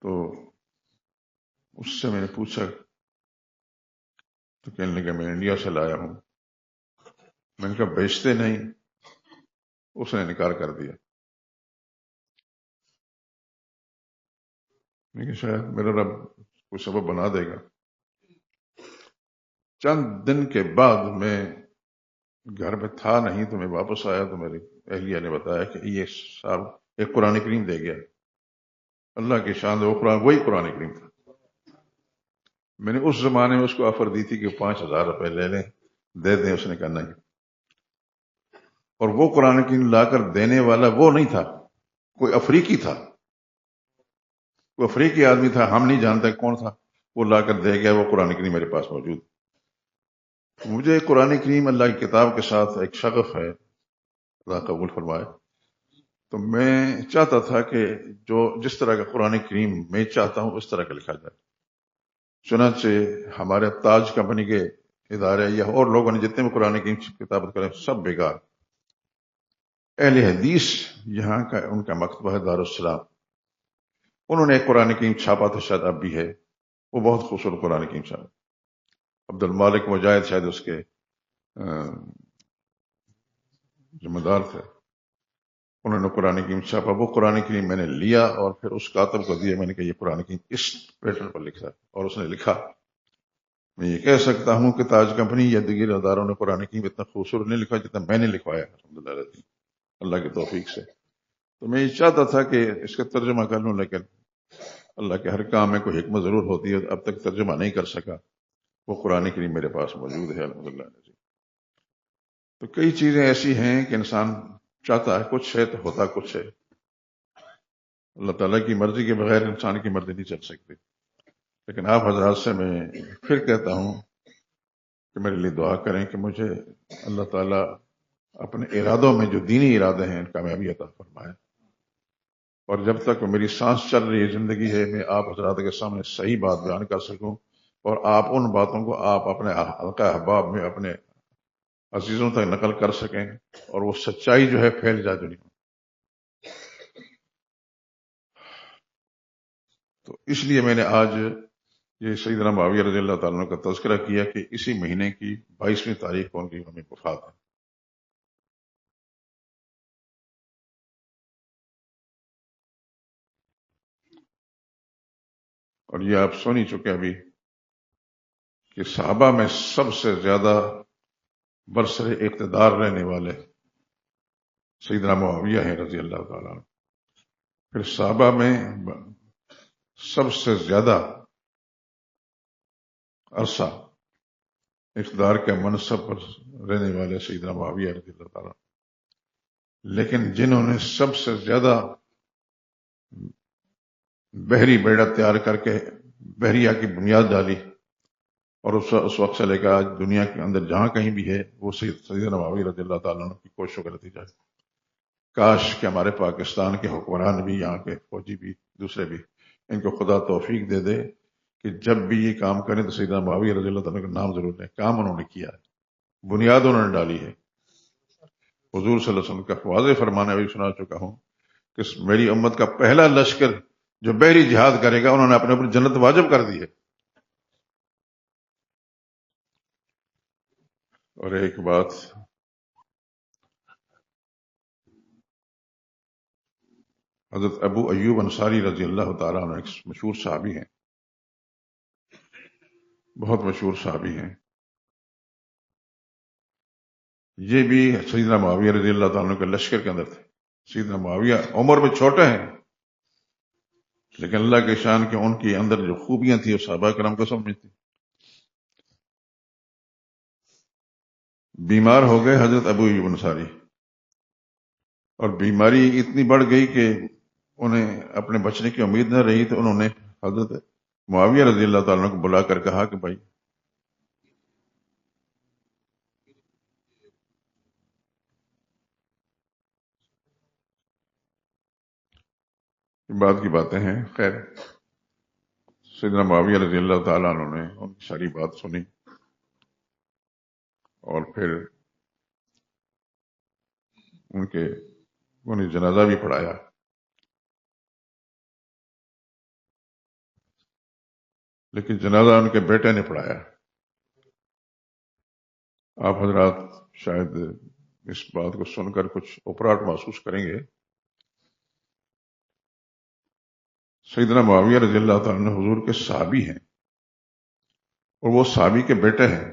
تو اس سے میں نے پوچھا تو کہنے لگا میں انڈیا سے لایا ہوں. میں نے کہا بیچتے نہیں؟ اس نے انکار کر دیا. لیکن شاید میرا رب کوئی سبب بنا دے گا. چند دن کے بعد میں گھر میں تھا نہیں تو میں واپس آیا تو میری اہلیہ نے بتایا کہ یہ صاحب ایک قرآن کریم دے گیا. اللہ کی شان وہ وہی قرآن کریم تھا. میں نے اس زمانے میں اس کو آفر دی تھی کہ 5,000 روپے لے لیں، دے دیں. اس نے کہا نہیں. اور وہ قرآن کریم لا کر دینے والا وہ نہیں تھا، کوئی افریقی تھا. وہ افریقی آدمی تھا، ہم نہیں جانتے کون تھا. وہ لا کر دے گیا. وہ قرآن کریم میرے پاس موجود. مجھے قرآن کریم اللہ کی کتاب کے ساتھ ایک شغف ہے، اللہ قبول فرمائے. تو میں چاہتا تھا کہ جس طرح کا قرآن کریم میں چاہتا ہوں اس طرح کا لکھا جائے. چنانچہ ہمارے تاج کمپنی کے ادارے یا اور لوگوں نے جتنے بھی قرآن کریم کتابت کرے سب بیکار. اہل حدیث یہاں کا ان کا مکتبہ ہے دارالسلام، انہوں نے ایک قرآن کریم چھاپا تھا، شاید اب بھی ہے. وہ بہت خوبصورت قرآن کریم چھاپا. عبد المالک مجاہد شاید اس کے ذمہ دار تھے. انہوں نے قرآن کریم چھاپا. وہ قرآن کریم میں نے لیا اور پھر اس کاتب کو دیا. میں نے کہا یہ قرآن کریم اس پیٹرن پر لکھا ہے. اور اس نے لکھا. میں یہ کہہ سکتا ہوں کہ تاج کمپنی یا دیگر اداروں نے قرآن کریم اتنا خوبصورت نہیں لکھا جتنا میں نے لکھوایا الحمدللہ اللہ کی توفیق سے. تو میں یہ چاہتا تھا کہ اس کا ترجمہ کر لوں، لیکن اللہ کے ہر کام میں کوئی حکمت ضرور ہوتی ہے. اب تک ترجمہ نہیں کر سکا. وہ قرآن کریم میرے پاس موجود ہے الحمدللہ. تو کئی چیزیں ایسی ہیں کہ انسان چاہتا ہے کچھ ہے تو ہوتا کچھ ہے. اللہ تعالیٰ کی مرضی کے بغیر انسان کی مرضی نہیں چل سکتی. لیکن آپ حضرات سے میں پھر کہتا ہوں کہ میرے لیے دعا کریں کہ مجھے اللہ تعالیٰ اپنے ارادوں میں جو دینی ارادے ہیں کامیابی عطا فرمائے. اور جب تک میری سانس چل رہی ہے، زندگی ہے، میں آپ حضرات کے سامنے صحیح بات بیان کر سکوں اور آپ ان باتوں کو آپ اپنے حلقہ احباب میں اپنے عزیزوں تک نقل کر سکیں اور وہ سچائی جو ہے پھیل جائے دنیا میں. تو اس لیے میں نے آج یہ سیدنا معاویہ رضی اللہ تعالیٰ عنہ کا تذکرہ کیا کہ اسی مہینے کی 22ویں تاریخ کو ان کی ہمیں وفات ہے. اور یہ آپ سن ہی چکے ابھی کہ صحابہ میں سب سے زیادہ برسر اقتدار رہنے والے سیدنا معاویہ ہیں رضی اللہ تعالیٰ عنہ. پھر صحابہ میں سب سے زیادہ عرصہ اقتدار کے منصب پر رہنے والے سیدنا معاویہ رضی اللہ تعالیٰ. لیکن جنہوں نے سب سے زیادہ بحری بیڑا تیار کر کے بحریہ کی بنیاد ڈالی اور اس وقت سے لے کر آج دنیا کے اندر جہاں کہیں بھی ہے وہ سیدنا معاویہ رضی اللہ تعالیٰ عنہ کی کوششوں کا نتیجہ ہے. کاش کہ ہمارے پاکستان کے حکمران بھی، یہاں کے فوجی بھی، دوسرے بھی، ان کو خدا توفیق دے دے کہ جب بھی یہ کام کریں تو سیدنا معاویہ رضی اللہ تعالیٰ کا نام ضرور لیں. کام انہوں نے کیا ہے، بنیاد انہوں نے ڈالی ہے. حضور صلی اللہ علیہ وسلم کا واضح فرمانا بھی سنا چکا ہوں کہ میری امت کا پہلا لشکر جو بحری جہاد کرے گا انہوں نے اپنے اوپر جنت واجب کر دی ہے. اور ایک بات حضرت ابو ایوب انصاری رضی اللہ تعالیٰ عنہ ایک مشہور صحابی ہیں، بہت مشہور صحابی ہیں. یہ بھی سیدنا معاویہ رضی اللہ تعالیٰ عنہ کے لشکر کے اندر تھے. سیدنا معاویہ عمر میں چھوٹے ہیں، لیکن اللہ کے شان کے ان کی اندر جو خوبیاں تھیں وہ صحابہ کرام کو سمجھ تھی. بیمار ہو گئے حضرت ابو ایوب انصاری، اور بیماری اتنی بڑھ گئی کہ انہیں اپنے بچنے کی امید نہ رہی، تو انہوں نے حضرت معاویہ رضی اللہ تعالیٰ عنہ کو بلا کر کہا کہ بھائی یہ بات کی باتیں ہیں. خیر، سیدنا معاویہ رضی اللہ تعالیٰ عنہ نے ان کی ساری بات سنی اور پھر انہیں جنازہ بھی پڑھایا. لیکن جنازہ ان کے بیٹے نے پڑھایا. آپ حضرات شاید اس بات کو سن کر کچھ اپراٹ محسوس کریں گے. سیدنا معاویہ رضی اللہ تعالیٰ عنہ حضور کے صحابی ہیں، اور وہ صحابی کے بیٹے ہیں.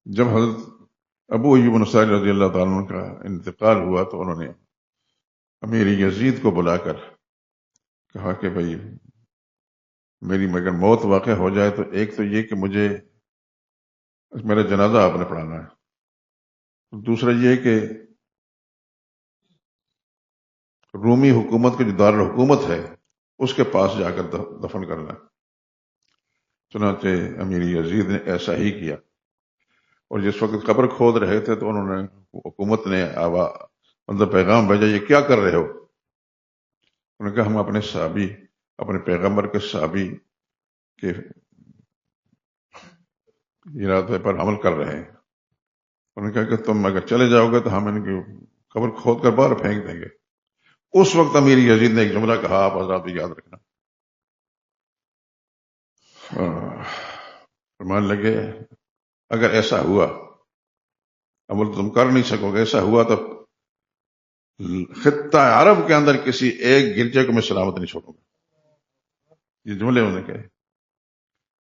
جب حضرت ابو ایوب انصاری رضی اللہ تعالیٰ عنہ کا انتقال ہوا تو انہوں نے امیر یزید کو بلا کر کہا کہ بھائی میری مگر موت واقع ہو جائے تو ایک تو یہ کہ مجھے میرا جنازہ آپ نے پڑھانا ہے، دوسرا یہ کہ رومی حکومت کے جو دارالحکومت ہے اس کے پاس جا کر دفن کرنا. چنانچہ امیر یزید نے ایسا ہی کیا، اور جس وقت قبر کھود رہے تھے تو انہوں نے حکومت نے مطلب پیغام بھیجا، یہ کیا کر رہے ہو؟ انہوں نے کہا ہم اپنے صحابی، اپنے پیغمبر کے صحابی کے ارادے پر عمل کر رہے ہیں. انہوں نے کہا کہ تم اگر چلے جاؤ گے تو ہم ان کی قبر کھود کر باہر پھینک دیں گے. اس وقت امیر یزید نے ایک جملہ کہا، آپ حضرات بھی یاد رکھنا. فرمان لگے اگر ایسا ہوا، عمل تم کر نہیں سکو گے، ایسا ہوا تو خطہ عرب کے اندر کسی ایک گرجے کو میں سلامت نہیں چھوڑوں گا. یہ جملے انہوں نے کہے،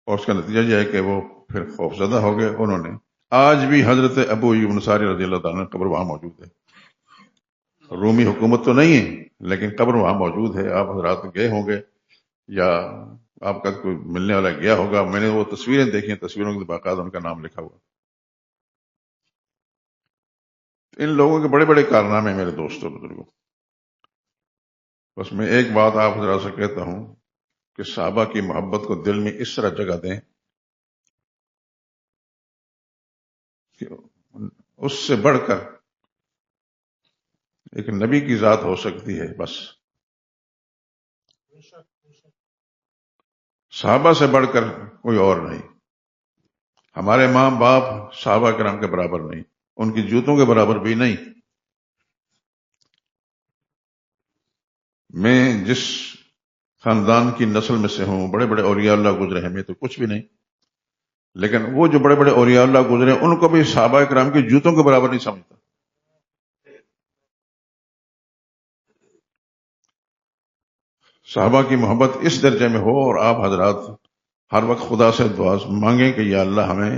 اور اس کا نتیجہ یہ ہے کہ وہ پھر خوف زدہ ہو گئے. انہوں نے آج بھی حضرت ابو ایوب انصاری رضی اللہ تعالیٰ عنہ قبر وہاں موجود ہے. رومی حکومت تو نہیں ہے لیکن قبر وہاں موجود ہے. آپ حضرات گئے ہوں گے یا آپ کا کوئی ملنے والا گیا ہوگا، میں نے وہ تصویریں دیکھی ہیں، تصویروں کے باقاعدہ ان کا نام لکھا ہوا. ان لوگوں کے بڑے بڑے کارنامے میرے دوستوں بزرگوں. بس میں ایک بات آپ حضرات سے کہتا ہوں کہ صحابہ کی محبت کو دل میں اس طرح جگہ دیں کہ اس سے بڑھ کر ایک نبی کی ذات ہو سکتی ہے. بس صحابہ سے بڑھ کر کوئی اور نہیں. ہمارے ماں باپ صحابہ کرام کے برابر نہیں، ان کی جوتوں کے برابر بھی نہیں. میں جس خاندان کی نسل میں سے ہوں، بڑے بڑے اولیاء اللہ گزرے ہیں، میں تو کچھ بھی نہیں، لیکن وہ جو بڑے بڑے اولیاء اللہ گزرے ان کو بھی صحابہ کرام کی جوتوں کے برابر نہیں سمجھتا. صحابہ کی محبت اس درجے میں ہو، اور آپ حضرات ہر وقت خدا سے دعا مانگیں کہ یا اللہ ہمیں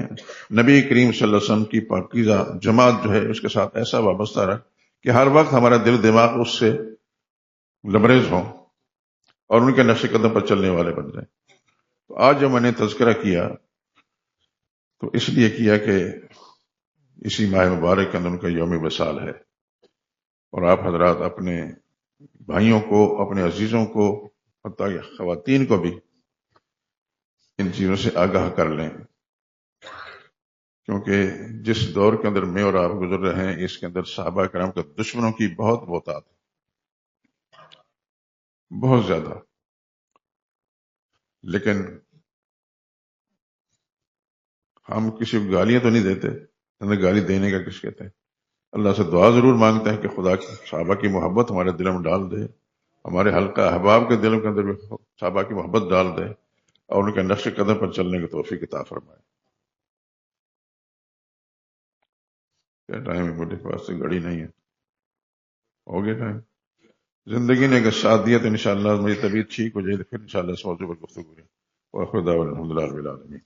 نبی کریم صلی اللہ علیہ وسلم کی پاکیزہ جماعت جو ہے اس کے ساتھ ایسا وابستہ رکھ کہ ہر وقت ہمارا دل دماغ اس سے لبریز ہوں اور ان کے نقش قدم پر چلنے والے بن جائیں. تو آج جو میں نے تذکرہ کیا تو اس لیے کیا کہ اسی ماہ مبارک کے اندر ان کا یوم وصال ہے، اور آپ حضرات اپنے بھائیوں کو، اپنے عزیزوں کو، حتیٰ کہ خواتین کو بھی ان چیزوں سے آگاہ کر لیں، کیونکہ جس دور کے اندر میں اور آپ گزر رہے ہیں اس کے اندر صحابہ کرام کے دشمنوں کی بہت بہتات ہے، بہت زیادہ. لیکن ہم کسی کو گالیاں تو نہیں دیتے، گالی دینے کا کس کہتے ہیں. اللہ سے دعا ضرور مانگتے ہیں کہ خدا کی صحابہ کی محبت ہمارے دلوں میں ڈال دے، ہمارے حلقہ احباب کے دلوں کے اندر بھی صحابہ کی محبت ڈال دے اور ان کے نقش قدم پر چلنے کی توفیق عطا فرمائے. کیا ٹائم ہے میرے پاس سے گھڑی نہیں ہے، ہو گیا ٹائم. زندگی نے اگر ساتھ دیا تو انشاءاللہ میری طبیعت ٹھیک ہو جائے تو پھر انشاءاللہ اس موضوع پر گفتگو کریں. وآخر دعوانا الحمدللہ رب العالمین.